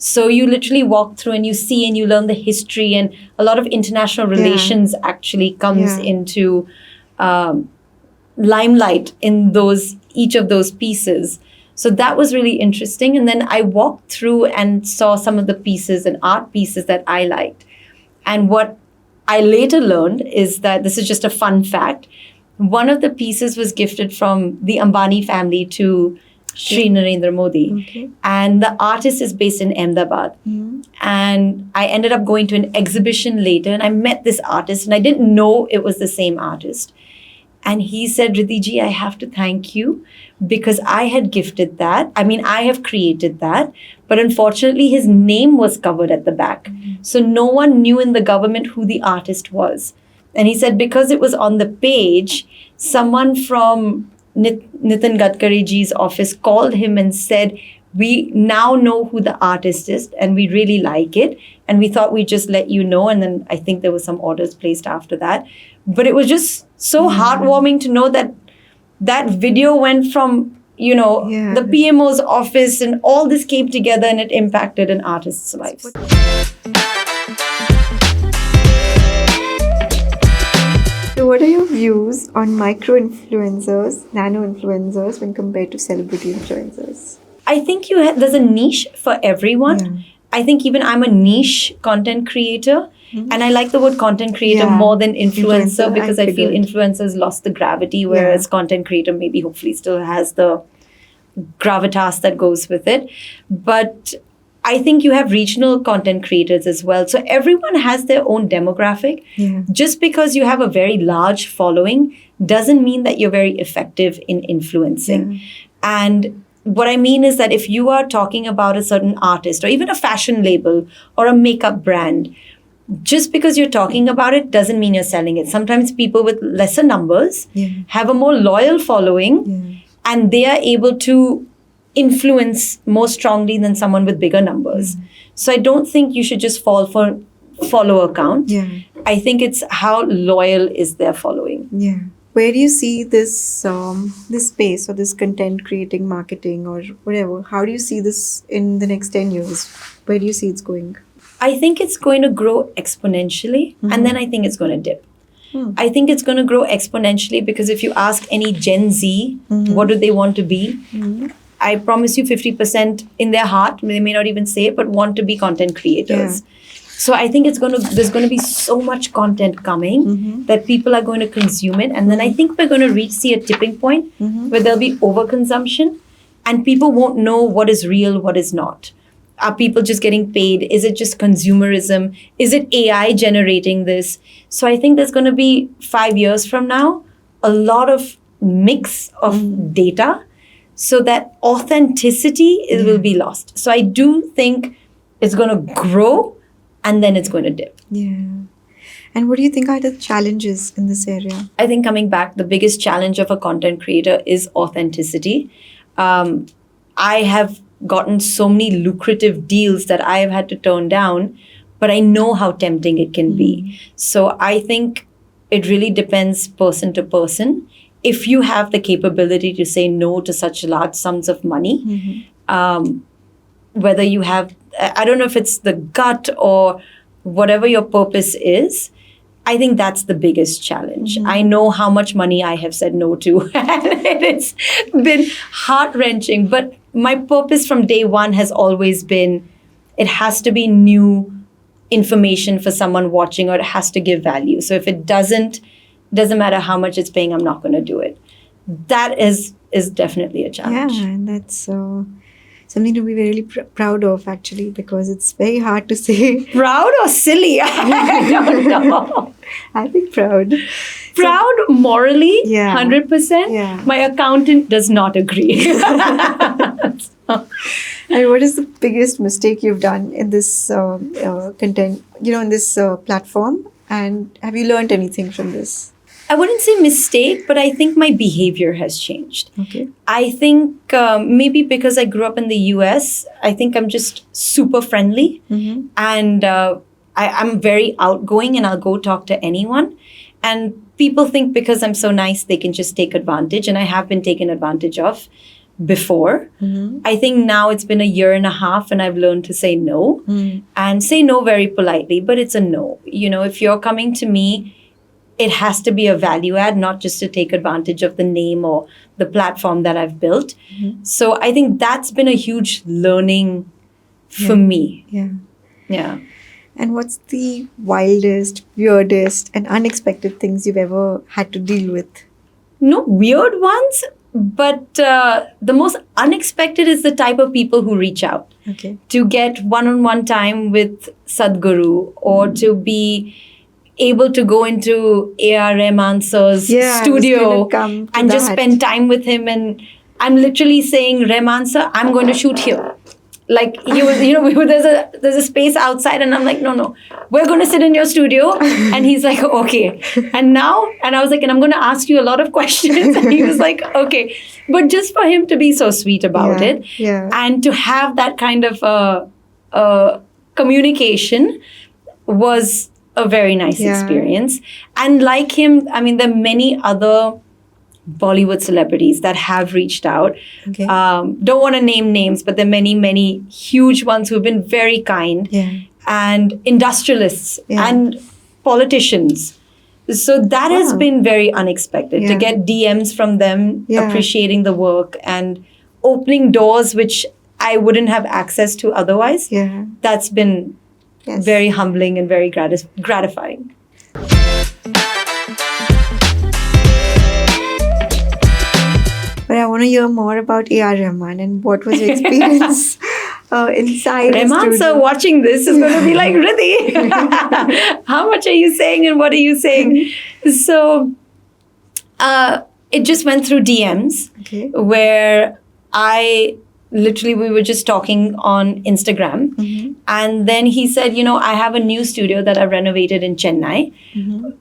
So you literally walk through and you see and you learn the history, and a lot of international relations actually comes into limelight in each of those pieces. So that was really interesting. And then I walked through and saw some of the pieces and art pieces that I liked. And what I later learned is that, this is just a fun fact, one of the pieces was gifted from the Ambani family to Sri Narendra Modi. Okay. And the artist is based in Ahmedabad. And I ended up going to an exhibition later and I met this artist and I didn't know it was the same artist. And he said, Ridhi ji, I have to thank you because I had gifted that. I mean, I have created that. But unfortunately, his name was covered at the back. So no one knew in the government who the artist was. And he said, because it was on the page, someone from Nitin Gadkari ji's office called him and said, we now know who the artist is and we really like it. And we thought we'd just let you know. And then I think there were some orders placed after that. But it was just so heartwarming to know that that video went from, the PMO's office and all this came together and it impacted an artist's life. So what are your views on micro-influencers, nano-influencers when compared to celebrity influencers? I think there's a niche for everyone. Yeah. I think even I'm a niche content creator. And I like the word content creator more than influencer because I feel influencers lost the gravity, whereas content creator maybe hopefully still has the gravitas that goes with it. But I think you have regional content creators as well. So everyone has their own demographic. Yeah. Just because you have a very large following doesn't mean that you're very effective in influencing. Yeah. And what I mean is that if you are talking about a certain artist or even a fashion label or a makeup brand, just because you're talking about it doesn't mean you're selling it. Sometimes people with lesser numbers have a more loyal following and they are able to influence more strongly than someone with bigger numbers. So I don't think you should just fall for follower count. I think it's how loyal is their following. Yeah. Where do you see this this space or this content creating marketing or whatever? How do you see this in the next 10 years? Where do you see it's going? I think it's going to grow exponentially and then I think it's going to dip. I think it's going to grow exponentially because if you ask any Gen Z, what do they want to be? I promise you 50% in their heart, they may not even say it, but want to be content creators. So I think there's going to be so much content coming that people are going to consume it. And then I think we're going to see a tipping point where there'll be overconsumption and people won't know what is real, what is not. Are people just getting paid? Is it just consumerism? Is it AI generating this? So I think there's going to be 5 years from now, a lot of mix of data so that authenticity will be lost. So I do think it's going to grow and then it's going to dip. Yeah. And what do you think are the challenges in this area? I think coming back, the biggest challenge of a content creator is authenticity. I have gotten so many lucrative deals that I have had to turn down, but I know how tempting it can be. So I think it really depends person to person. If you have the capability to say no to such large sums of money, whether you have, I don't know if it's the gut or whatever your purpose is, I think that's the biggest challenge. I know how much money I have said no to, and it's been heart-wrenching. But my purpose from day one has always been, it has to be new information for someone watching, or it has to give value. So if it doesn't matter how much it's paying, I'm not going to do it. That is definitely a challenge. Yeah, and that's something to be really proud of, actually, because it's very hard to say. Proud or silly? I don't know. I think proud. Proud morally, Yeah. 100%. Yeah. My accountant does not agree. And what is the biggest mistake you've done in this content, in this platform? And have you learned anything from this? I wouldn't say mistake, but I think my behavior has changed. Okay. I think maybe because I grew up in the US, I think I'm just super friendly. And I'm very outgoing and I'll go talk to anyone. And people think because I'm so nice, they can just take advantage. And I have been taken advantage of before. I think now it's been a year and a half and I've learned to say no and say no very politely, but it's a no. If you're coming to me, it has to be a value add, not just to take advantage of the name or the platform that I've built. So I think that's been a huge learning for me. Yeah. Yeah. And what's the wildest, weirdest, and unexpected things you've ever had to deal with? no weird ones, but the most unexpected is the type of people who reach out Okay. to get one-on-one time with Sadhguru, or to be able to go into A.R.Rahman sir's Yeah, I was studio gonna come to and just that. spend time with him. And I'm literally saying, Rahman sir, I'm going to shoot here. Like he was, there's a space outside, and I'm like, no, we're going to sit in your studio. And he's like, okay. And I was like, and I'm going to ask you a lot of questions. And he was like, okay. But just for him to be so sweet about it, and to have that kind of communication was a very nice experience. And like him, I mean, there are many other Bollywood celebrities that have reached out. Okay. Don't want to name names, but there are many, many huge ones who have been very kind. And industrialists and politicians. So that has been very unexpected, to get DMs from them appreciating the work and opening doors which I wouldn't have access to otherwise. That's been very humbling and very gratifying. But I want to hear more about A.R.Rahman and what was your experience inside the Rahman studio. sir watching this is going to be like, Ridhi, how much are you saying and what are you saying? So it just went through DMs where we were just talking on Instagram. And then he said, I have a new studio that I renovated in Chennai.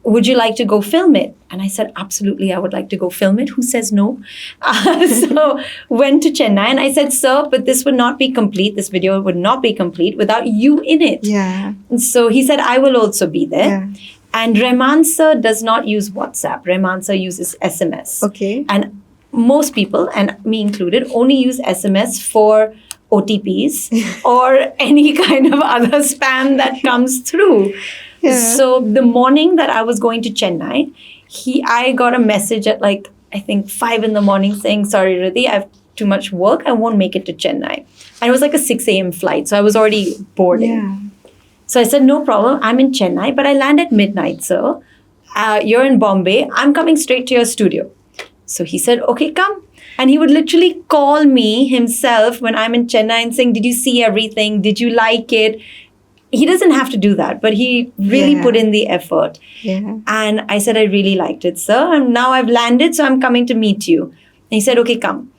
Would you like to go film it? And I said, absolutely, I would like to go film it. Who says no? So went to Chennai and I said, sir, but this would not be complete. This video would not be complete without you in it. And so he said, I will also be there. And Rahman sir does not use WhatsApp. Rahman sir uses SMS. And most people, and me included, only use SMS for OTPs or any kind of other spam that comes through. So the morning that I was going to Chennai, I got a message at I think 5 a.m. saying, sorry, Ridhi, I have too much work. I won't make it to Chennai. And it was like a 6 a.m. flight. So I was already boarding. So I said, no problem. I'm in Chennai, but I land at midnight, sir. You're in Bombay. I'm coming straight to your studio. So he said, okay, come. And he would literally call me himself when I'm in Chennai and saying, did you see everything? Did you like it? He doesn't have to do that, but he really put in the effort. And I said, I really liked it, sir. And now I've landed, so I'm coming to meet you. And he said, okay, come.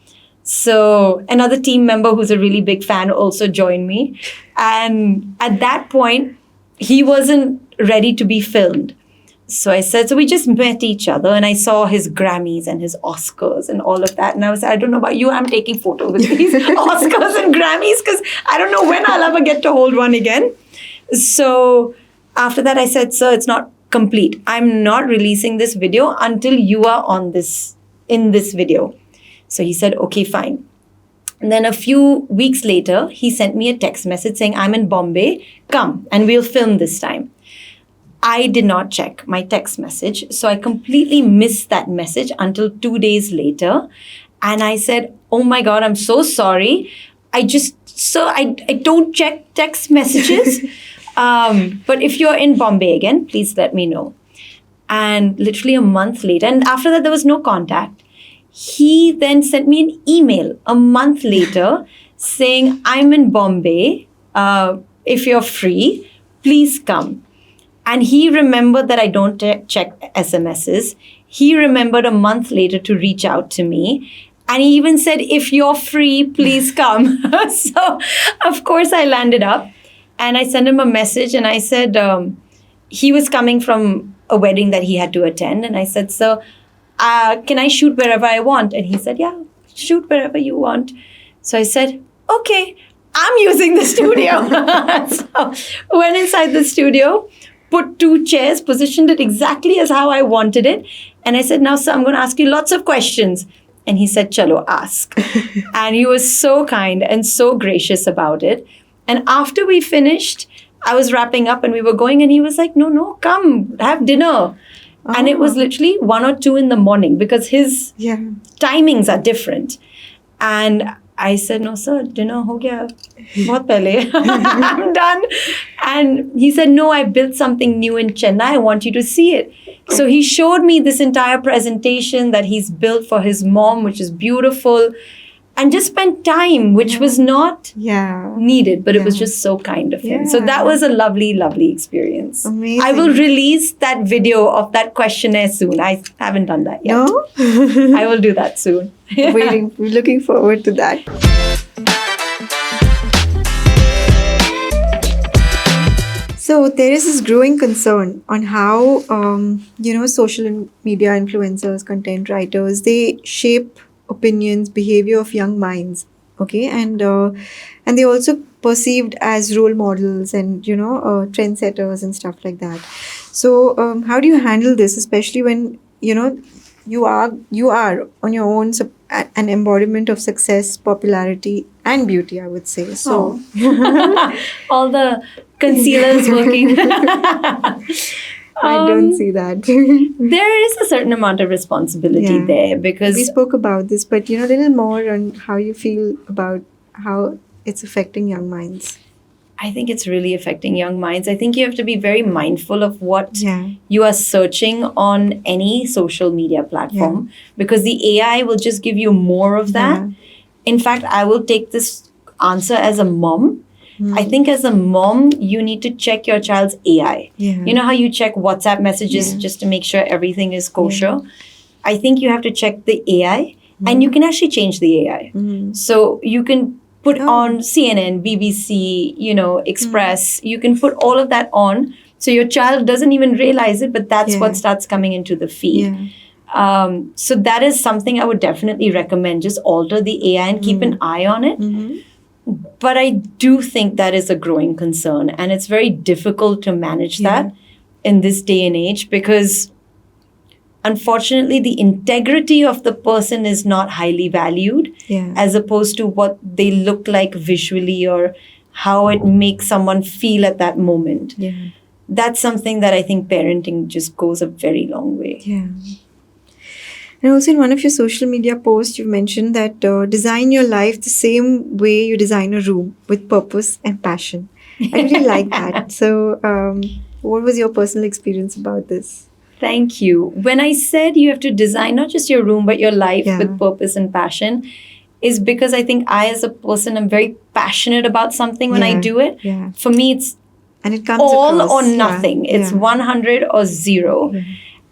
So another team member who's a really big fan also joined me. And at that point, he wasn't ready to be filmed. So I said, so we just met each other and I saw his Grammys and his Oscars and all of that. And I was like, I don't know about you, I'm taking photos with these Oscars and Grammys because I don't know when I'll ever get to hold one again. So after that, I said, sir, it's not complete. I'm not releasing this video until you are in this video. So he said, okay, fine. And then a few weeks later, he sent me a text message saying, I'm in Bombay, come and we'll film this time. I did not check my text message. So I completely missed that message until 2 days later. And I said, oh my God, I'm so sorry. I don't check text messages. But if you're in Bombay again, please let me know. And literally a month later, and after that, there was no contact. He then sent me an email a month later saying, I'm in Bombay. If you're free, please come. And he remembered that I don't check SMSs. He remembered a month later to reach out to me. And he even said, if you're free, please come. So, of course, I landed up. And I sent him a message and I said, he was coming from a wedding that he had to attend. And I said, sir, can I shoot wherever I want? And he said, yeah, shoot wherever you want. So I said, okay, I'm using the studio. So went inside the studio, put 2 chairs, positioned it exactly as how I wanted it. And I said, now, sir, I'm going to ask you lots of questions. And he said, chalo, ask. And he was so kind and so gracious about it. And after we finished, I was wrapping up and we were going and he was like, no, come, have dinner. Oh. And it was literally 1 or 2 in the morning because his timings are different. And I said, no, sir, dinner ho gaya. Bahut pehle. I'm done. And he said, no, I built something new in Chennai. I want you to see it. So he showed me this entire presentation that he's built for his mom, which is beautiful, and just spent time, which was not Yeah. needed, but it was Yeah. just so kind of him. So Yeah. that was a lovely, lovely experience. Amazing. I will release that video of that questionnaire soon. I haven't done that yet. No? I will do that soon. Looking forward to that. So there is this growing concern on how social media influencers, content writers, they shape opinions, behavior of young minds. Okay, and they also perceived as role models and trendsetters and stuff like that. So how do you handle this, especially when you are on your own an embodiment of success, popularity, and beauty, I would say. So All the concealers working. I don't see that. There is a certain amount of responsibility Yeah. there because We spoke about this, but a little more on how you feel about how it's affecting young minds. I think it's really affecting young minds. I think you have to be very mindful of what Yeah. you are searching on any social media platform because the AI will just give you more of that. Yeah. In fact, I will take this answer as a mom. Hmm. I think as a mom, you need to check your child's AI. Yeah. You know how you check WhatsApp messages Yeah. just to make sure everything is kosher? I think you have to check the AI and you can actually change the AI. Mhm. So you can put Oh. on CNN, BBC, Express. You can put all of that on. So your child doesn't even realize it, but that's Yeah. what starts coming into the feed. Yeah. So that is something I would definitely recommend. Just alter the AI and keep an eye on it. Mhm. But I do think that is a growing concern. And it's very difficult to manage that in this day and age because unfortunately, the integrity of the person is not highly valued Yeah. as opposed to what they look like visually or how it makes someone feel at that moment. Yeah. That's something that I think parenting just goes a very long way. Yeah. And also in one of your social media posts, you've mentioned that design your life the same way you design a room with purpose and passion. I really like that. So, what was your personal experience about this? Thank you. When I said you have to design not just your room, but your life Yeah. with purpose and passion, is because I think I, as a person, am very passionate about something when I Yeah. do it. Yeah. For me, it's And it comes all across. or Yeah. nothing. It's Yeah. 100 or 0. Yeah.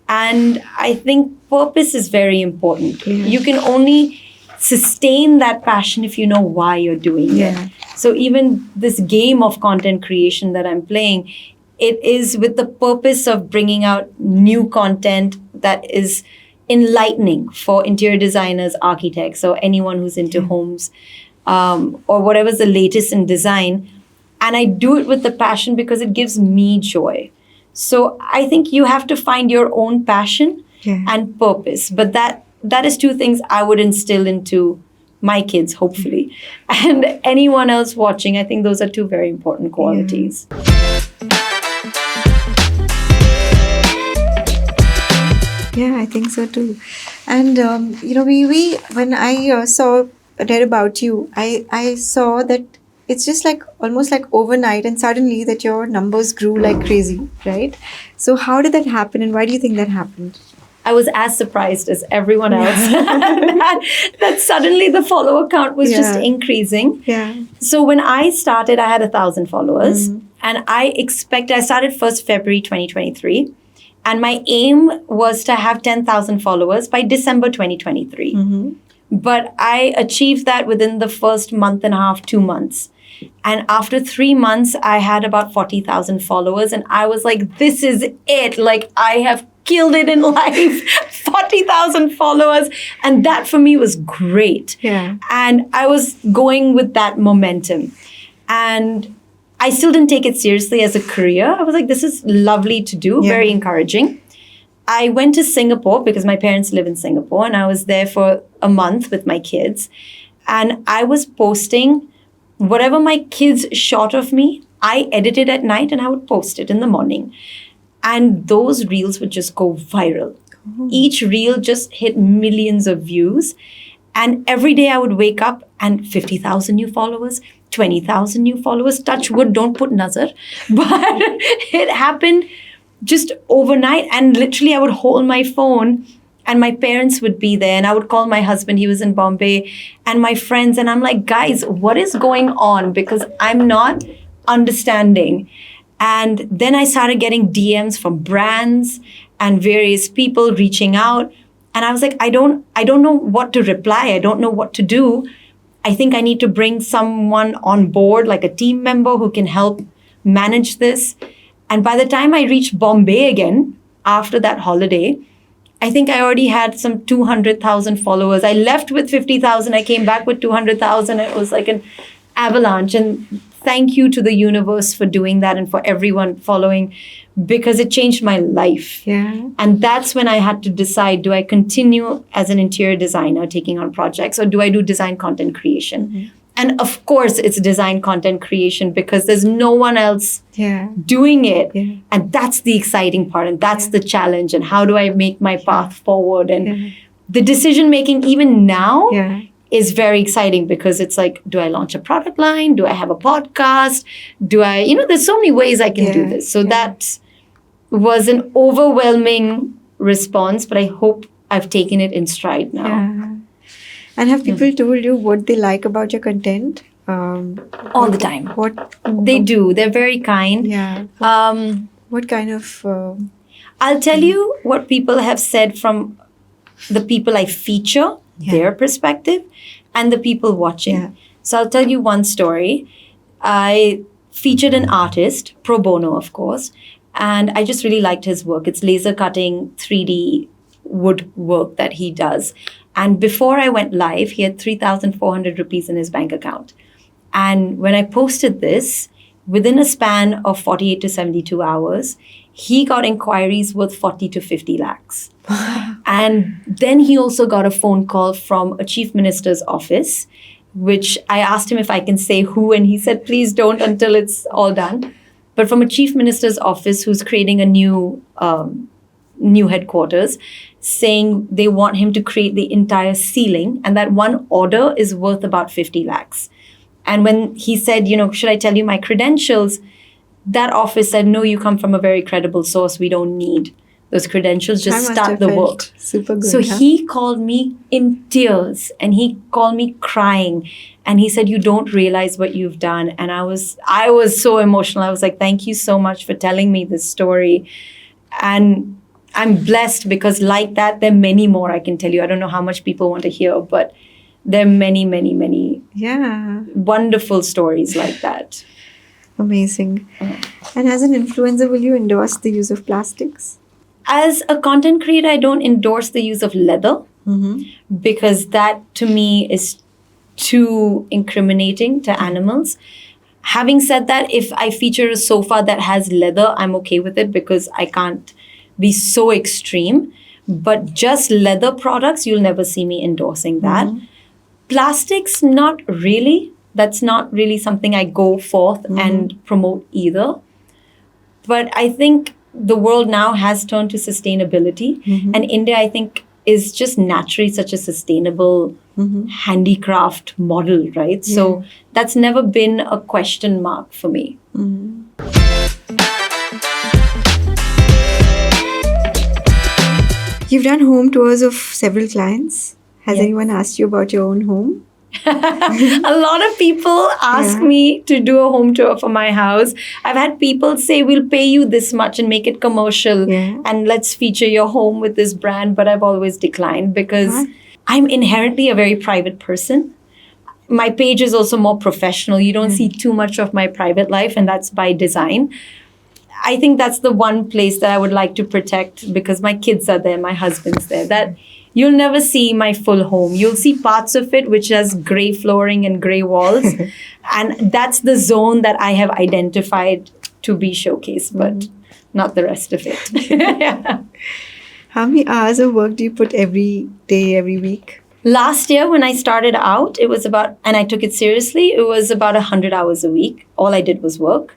And I think purpose is very important. Yeah. You can only sustain that passion if you know why you're doing Yeah. it. So even this game of content creation that I'm playing, it is with the purpose of bringing out new content that is enlightening for interior designers, architects, or anyone who's into homes, or whatever's the latest in design. And I do it with the passion because it gives me joy. So I think you have to find your own passion Yeah. and purpose. But that is two things I would instill into my kids, hopefully. And anyone else watching, I think those are two very important qualities. Yeah, I think so too. And we when I read about you, I saw that it's just like almost like overnight, and suddenly that your numbers grew like crazy, right? So how did that happen, and why do you think that happened? I was as surprised as everyone else that suddenly the follower count was just Yeah. increasing. Yeah. So when I started, I had 1,000 followers, Mhm. and I started 1st February 2023, and my aim was to have 10,000 followers by December 2023. Mm-hmm. But I achieved that within the first month and a half, 2 months. And after 3 months, I had about 40,000 followers, and I was like, this is it. Like, I have killed it in life. 40,000 followers. And that for me was great. Yeah. And I was going with that momentum. And I still didn't take it seriously as a career. I was like, this is lovely to do, Yeah. very encouraging. I went to Singapore because my parents live in Singapore, and I was there for a month with my kids. And I was posting whatever my kids shot of me, I edited at night and I would post it in the morning. And those reels would just go viral. Each reel just hit millions of views. And every day I would wake up and 50,000 new followers, 20,000 new followers. Touch wood, don't put nazar. But it happened just overnight. And literally, I would hold my phone and my parents would be there. And I would call my husband, he was in Bombay, and my friends. And I'm like, guys, what is going on? Because I'm not understanding. And then I started getting DMs from brands and various people reaching out. And I was like, I don't know what to reply. I don't know what to do. I think I need to bring someone on board, like a team member who can help manage this. And by the time I reached Bombay again, after that holiday, I think I already had some 200,000 followers. I left with 50,000. I came back with 200,000. It was like an avalanche. And thank you to the universe for doing that and for everyone following, because it changed my life. Yeah. And that's when I had to decide, do I continue as an interior designer taking on projects, or do I do design content creation? Mm-hmm. And of course, it's design content creation because there's no one else Yeah. doing it. Yeah. And that's the exciting part. And that's the challenge. And how do I make my path forward? And the decision making, even now, Yeah. is very exciting because it's like, do I launch a product line? Do I have a podcast? Do I, there's so many ways I can do Yeah. this. So that was an overwhelming response, but I hope I've taken it in stride now. Yeah. And have people told you what they like about your content? All the time. What? They do. They're very kind. Yeah. What kind of? I'll tell you what people have said from the people I feature, their perspective, and the people watching. Yeah. So I'll tell you one story. I featured an artist, pro bono, of course, and I just really liked his work. It's laser cutting 3D wood work that he does. And before I went live, he had 3,400 rupees in his bank account. And when I posted this, within a span of 48 to 72 hours, he got inquiries worth 40 to 50 lakhs. And then he also got a phone call from a chief minister's office, which I asked him if I can say who, and he said, please don't until it's all done. But from a chief minister's office who's creating a new headquarters, saying they want him to create the entire ceiling, and that one order is worth about 50 lakhs. And when he said, should I tell you my credentials? That office said, no, you come from a very credible source. We don't need those credentials. Just start the work. Super good. So he called me in tears and he called me crying. And he said, you don't realize what you've done. And I was so emotional. I was like, thank you so much for telling me this story. And I'm blessed because like that, there are many more I can tell you. I don't know how much people want to hear, but there are many, many, many wonderful stories like that. Amazing. And as an influencer, will you endorse the use of plastics? As a content creator, I don't endorse the use of leather because that to me is too incriminating to animals. Having said that, if I feature a sofa that has leather, I'm okay with it because I can't be so extreme. But just leather products, you'll never see me endorsing that. Plastics, not really. That's not really something I go forth and promote either. But I think the world now has turned to sustainability. And India, I think, is just naturally such a sustainable handicraft model, right? So that's never been a question mark for me. You've done home tours of several clients. Has anyone asked you about your own home? A lot of people ask me to do a home tour for my house. I've had people say, we'll pay you this much and make it commercial and let's feature your home with this brand. But I've always declined because I'm inherently a very private person. My page is also more professional. You don't see too much of my private life, and that's by design. I think that's the one place that I would like to protect because my kids are there, my husband's there. That you'll never see my full home. You'll see parts of it which has gray flooring and gray walls. And that's the zone that I have identified to be showcased, but not the rest of it. How many hours of work do you put every day, every week? Last year when I started out, it was about, and I took it seriously, it was about 100 hours a week. All I did was work.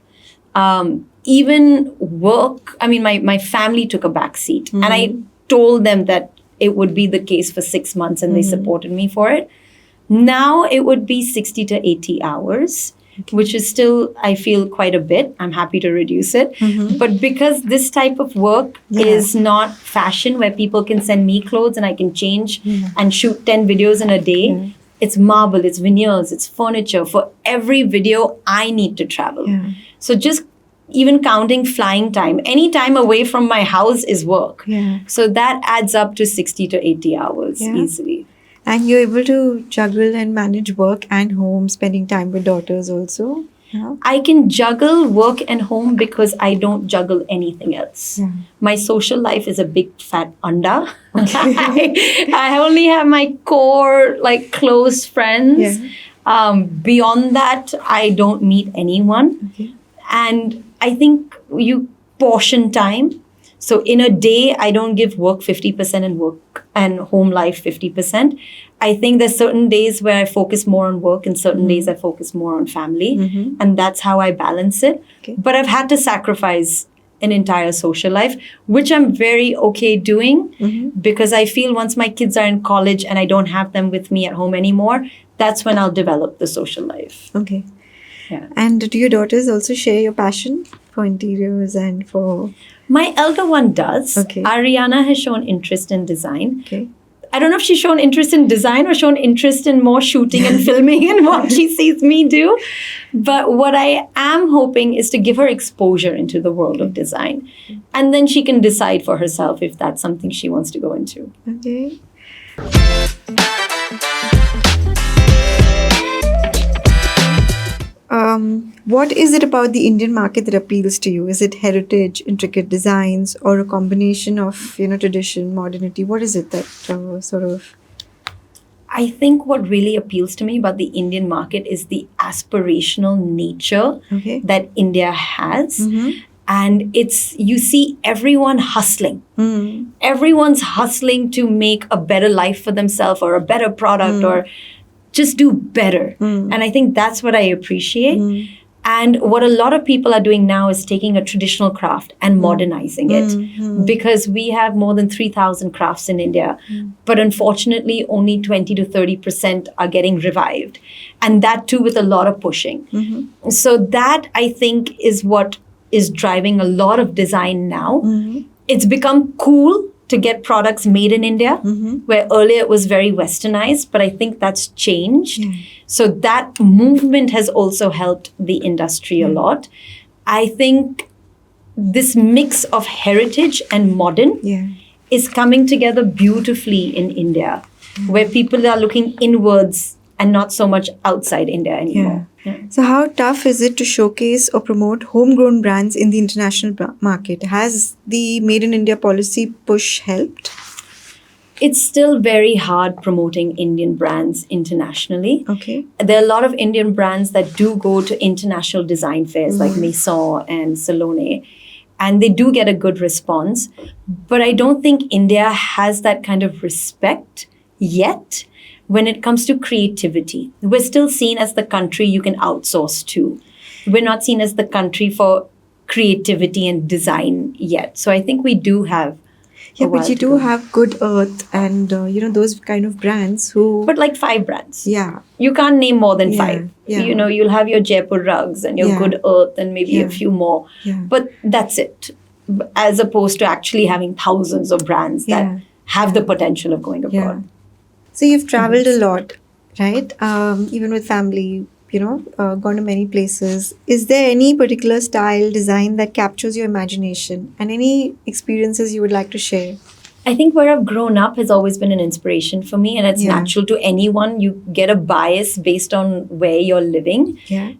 Even work, I mean, my family took a back seat. And I told them that it would be the case for 6 months and they supported me for it. Now it would be 60 to 80 hours. which is still, I feel, quite a bit. I'm happy to reduce it. But because this type of work is not fashion where people can send me clothes and I can change and shoot 10 videos in a day, it's marble, it's veneers, it's furniture. For every video, I need to travel. So just even counting flying time, any time away from my house is work. So that adds up to 60 to 80 hours easily. And you're able to juggle and manage work and home, spending time with daughters also? Yeah. I can juggle work and home because I don't juggle anything else. My social life is a big fat anda. I only have my core, like, close friends. Beyond that, I don't meet anyone. And I think you portion time. So in a day, I don't give work 50% and work and home life 50%. I think there's certain days where I focus more on work and certain days I focus more on family. And that's how I balance it. But I've had to sacrifice an entire social life, which I'm very okay doing because I feel once my kids are in college and I don't have them with me at home anymore, that's when I'll develop the social life. Okay. Yeah. And do your daughters also share your passion for interiors and for... My elder one does. Okay. Ariana has shown interest in design. Okay. I don't know if she's shown interest in design or shown interest in more shooting and filming and what she sees me do. But what I am hoping is to give her exposure into the world of design. And then she can decide for herself if that's something she wants to go into. Okay. What is it about the Indian market that appeals to you? Is it heritage, intricate designs, or a combination of, tradition, modernity? What is it that sort of... I think what really appeals to me about the Indian market is the aspirational nature that India has. And you see everyone hustling. Everyone's hustling to make a better life for themselves or a better product or just do better. And I think that's what I appreciate. And what a lot of people are doing now is taking a traditional craft and modernizing it because we have more than 3,000 crafts in India. But unfortunately, only 20 to 30% are getting revived. And that too with a lot of pushing. So that, I think, is what is driving a lot of design now. It's become cool to get products made in India, where earlier it was very westernized, but I think that's changed. So that movement has also helped the industry a lot. I think this mix of heritage and modern is coming together beautifully in India, where people are looking inwards and not so much outside India anymore. So how tough is it to showcase or promote homegrown brands in the international market? Has the Made in India policy push helped? It's still very hard promoting Indian brands internationally. Okay. There are a lot of Indian brands that do go to international design fairs like Maison and Salone, and they do get a good response. But I don't think India has that kind of respect yet. When it comes to creativity, we're still seen as the country you can outsource to. We're not seen as the country for creativity and design yet. So I think we do have. But you do have Good Earth and, those kind of brands who... But like 5 brands. Yeah. You can't name more than 5. Yeah. You'll have your Jaipur rugs and your Good Earth and maybe a few more. But that's it. As opposed to actually having thousands of brands that have the potential of going abroad. So you've traveled a lot, right? Even with family, gone to many places. Is there any particular style, design that captures your imagination and any experiences you would like to share? I think where I've grown up has always been an inspiration for me, and it's natural to anyone. You get a bias based on where you're living. Yeah.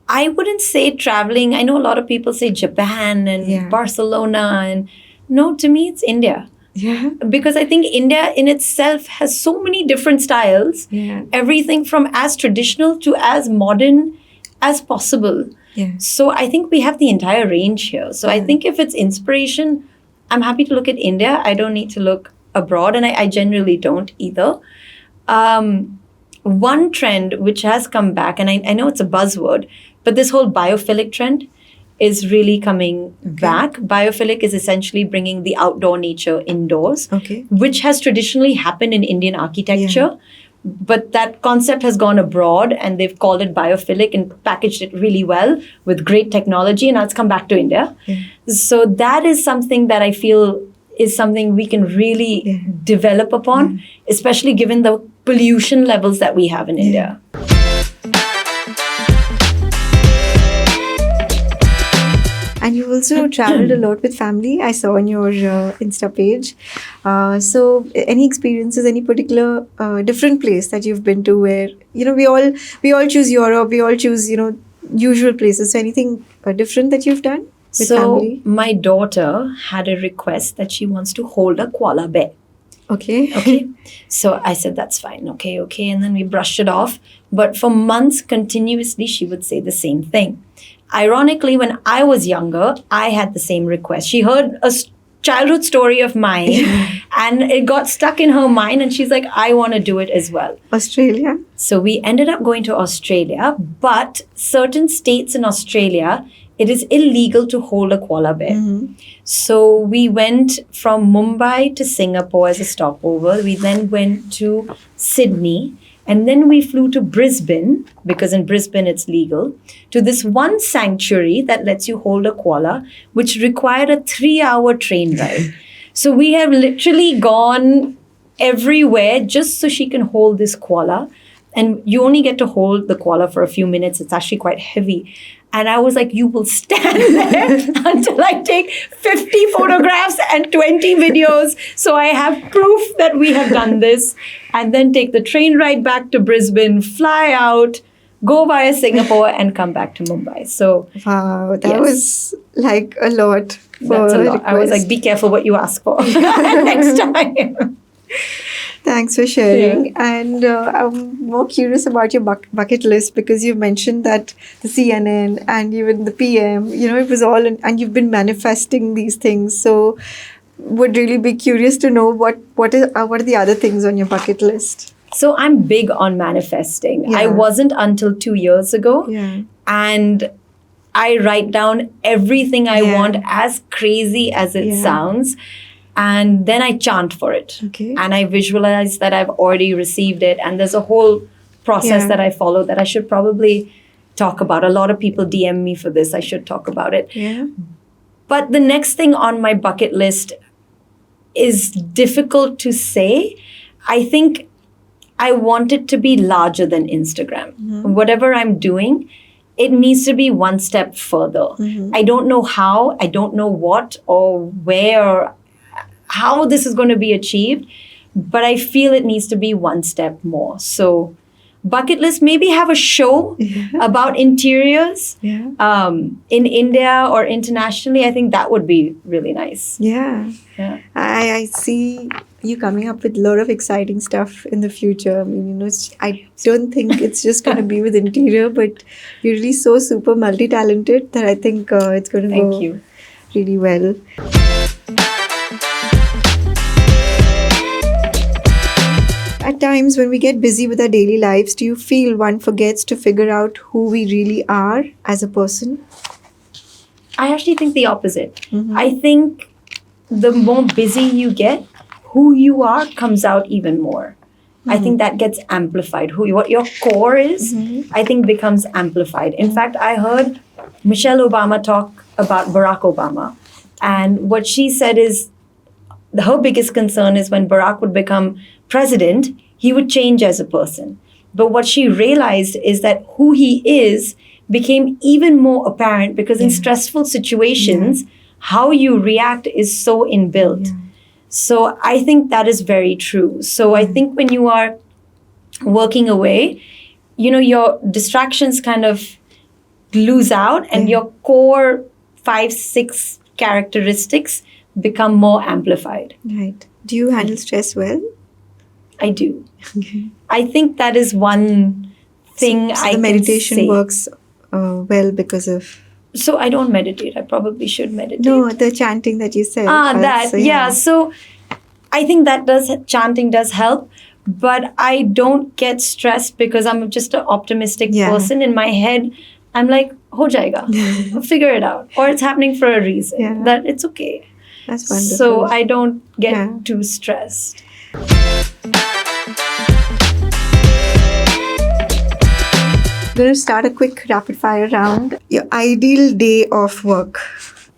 I wouldn't say traveling. I know a lot of people say Japan and Barcelona, and no, to me it's India. Yeah. Because I think India in itself has so many different styles. Yeah. Everything from as traditional to as modern as possible. Yeah. So I think we have the entire range here. So I think if it's inspiration, I'm happy to look at India. I don't need to look abroad, and I generally don't either. One trend which has come back, and I know it's a buzzword, but this whole biophilic trend is really coming back. Biophilic is essentially bringing the outdoor nature indoors, which has traditionally happened in Indian architecture. But that concept has gone abroad and they've called it biophilic and packaged it really well with great technology. And now it's come back to India. So that is something that I feel is something we can really develop upon, especially given the pollution levels that we have in India. And you've also traveled a lot with family. I saw on your Insta page. So, any experiences, any particular different place that you've been to where we all choose Europe, we all choose usual places. So, anything different that you've done with family? My daughter had a request that she wants to hold a koala bear. Okay. So I said, that's fine. Okay. And then we brushed it off. But for months continuously, she would say the same thing. Ironically, when I was younger, I had the same request. She heard a childhood story of mine and it got stuck in her mind. And she's like, I want to do it as well. Australia? So we ended up going to Australia. But certain states in Australia, it is illegal to hold a koala bear. So we went from Mumbai to Singapore as a stopover. We then went to Sydney. And then we flew to Brisbane, because in Brisbane it's legal, to this one sanctuary that lets you hold a koala, which required a 3-hour train ride. So we have literally gone everywhere just so she can hold this koala. And you only get to hold the koala for a few minutes. It's actually quite heavy. And I was like, you will stand there until I take 50 photographs and 20 videos. So I have proof that we have done this. And then take the train ride back to Brisbane, fly out, go via Singapore and come back to Mumbai. So wow, that was like a lot. That's a lot. I was like, be careful what you ask for next time. Thanks for sharing. And I'm more curious about your bucket list, because you mentioned that the CNN and even the PM, it was all, and you've been manifesting these things. So would really be curious to know what are the other things on your bucket list? So I'm big on manifesting. I wasn't until 2 years ago. And I write down everything I want, as crazy as it sounds. And then I chant for it. And I visualize that I've already received it. And there's a whole process that I follow that I should probably talk about. A lot of people DM me for this. I should talk about it. But the next thing on my bucket list is difficult to say. I think I want it to be larger than Instagram. Whatever I'm doing, it needs to be one step further. I don't know how, I don't know what or where or how this is going to be achieved, but I feel it needs to be one step more. So bucket list, maybe have a show about interiors in India or internationally. I think that would be really nice. I see you coming up with a lot of exciting stuff in the future. I mean, I don't think it's just going to be with interior, but you're really so super multi-talented that I think it's going to go really well. At times when we get busy with our daily lives, do you feel one forgets to figure out who we really are as a person? I actually think the opposite. I think the more busy you get, who you are comes out even more. I think that gets amplified. What your core is, I think becomes amplified. In fact, I heard Michelle Obama talk about Barack Obama. And what she said is her biggest concern is when Barack would become president, he would change as a person. But what she realized is that who he is became even more apparent because in stressful situations, how you react is so inbuilt. So I think that is very true. So I think when you are working away, your distractions kind of lose out and your core 5-6 characteristics become more amplified. Right. Do you handle stress well? I do. I think that is one thing so I the meditation can say. Works well because of... So I don't meditate. I probably should meditate. No, the chanting that you said. So I think chanting does help. But I don't get stressed because I'm just an optimistic person. In my head, I'm like, ho jayega. I'll figure it out. Or it's happening for a reason. That it's okay. That's wonderful. So I don't get too stressed. going to start a quick rapid fire round. Your ideal day of work.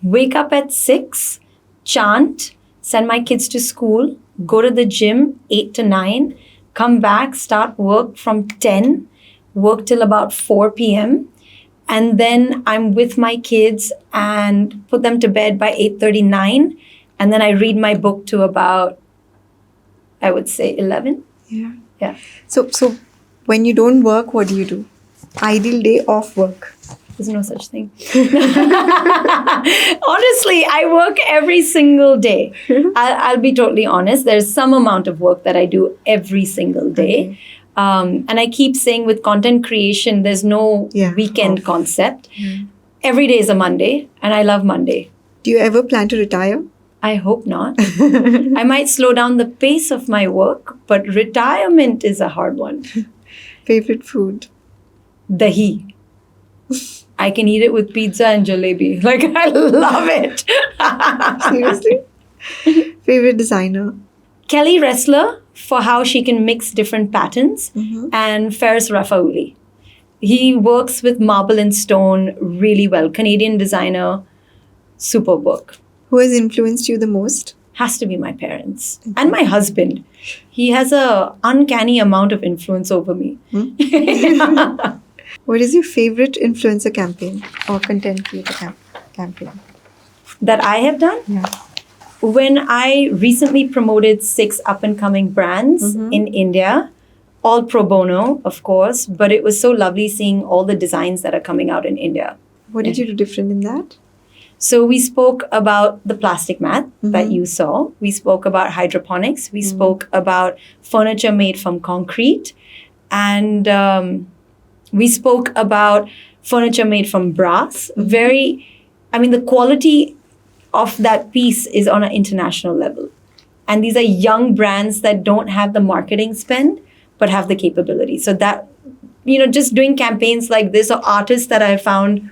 Wake up at 6, chant, send my kids to school, go to the gym 8 to 9, come back, start work from 10, work till about 4 p.m. And then I'm with my kids and put them to bed by 8:39. And then I read my book to about, I would say, 11. Yeah. Yeah. So when you don't work, what do you do? Ideal day off work. There's no such thing. Honestly, I work every single day. I'll be totally honest. There's some amount of work that I do every single day. Okay. And I keep saying with content creation, there's no weekend off. concept. Every day is a Monday, and I love Monday. Do you ever plan to retire? I hope not. I might slow down the pace of my work, but retirement is a hard one. Favorite food? Dahi. I can eat it with pizza and jalebi. Like, I love it. Seriously? Favorite designer? Kelly Ressler, for how she can mix different patterns, and Ferris Rafauli. He works with marble and stone really well. Canadian designer, super work. Who has influenced you the most? Has to be my parents and my husband. He has a uncanny amount of influence over me. What is your favorite influencer campaign or content creator campaign? That I have done? Yeah. When I recently promoted 6 up-and-coming brands in India, all pro bono, of course, but it was so lovely seeing all the designs that are coming out in India. What did you do different in that? So we spoke about the plastic mat that you saw. We spoke about hydroponics. We spoke about furniture made from concrete. And we spoke about furniture made from brass. The quality of that piece is on an international level. And these are young brands that don't have the marketing spend, but have the capability. So that, just doing campaigns like this, or artists that I found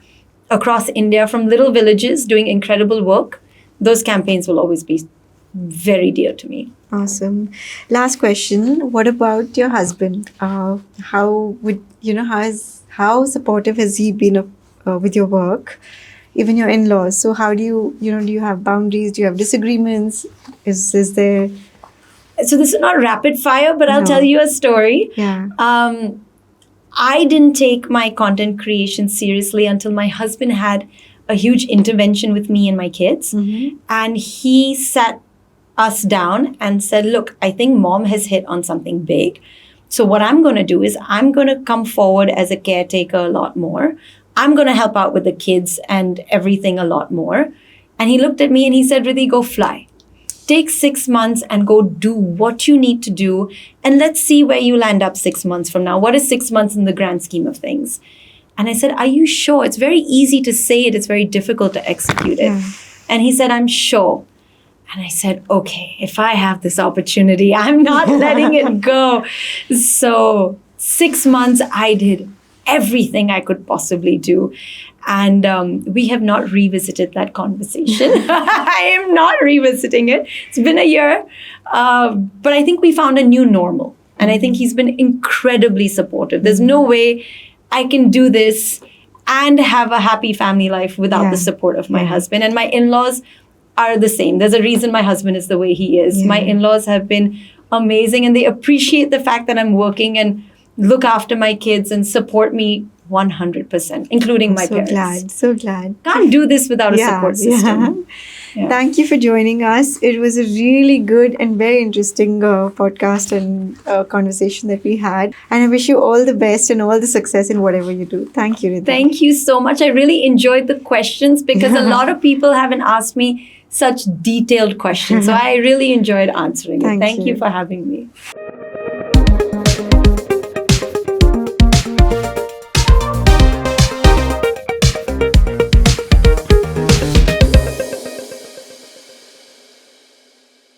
across India from little villages doing incredible work, those campaigns will always be very dear to me. Awesome. Last question. What about your husband? How supportive has he been with your work? Even your in-laws. So how do you have boundaries? Do you have disagreements? Is there? So this is not rapid fire, but I'll tell you a story. Yeah. I didn't take my content creation seriously until my husband had a huge intervention with me and my kids. And he sat us down and said, look, I think mom has hit on something big. So what I'm going to do is I'm going to come forward as a caretaker a lot more. I'm going to help out with the kids and everything a lot more. And he looked at me and he said, Ridhi, go fly. Take 6 months and go do what you need to do. And let's see where you land up 6 months from now. What is 6 months in the grand scheme of things? And I said, are you sure? It's very easy to say it. It's very difficult to execute it. And he said, I'm sure. And I said, okay, if I have this opportunity, I'm not letting it go. So 6 months, I did everything I could possibly do. And we have not revisited that conversation. I am not revisiting it. It's been a year. But I think we found a new normal. And I think he's been incredibly supportive. There's no way I can do this and have a happy family life without the support of my husband. And my in-laws are the same. There's a reason my husband is the way he is. My in-laws have been amazing, and they appreciate the fact that I'm working and look after my kids and support me 100%, including my parents. So glad. Can't do this without a support system. Yeah. Thank you for joining us. It was a really good and very interesting podcast and conversation that we had. And I wish you all the best and all the success in whatever you do. Thank you, Ridhi. Thank you so much. I really enjoyed the questions because a lot of people haven't asked me such detailed questions. So I really enjoyed answering it. Thank you for having me.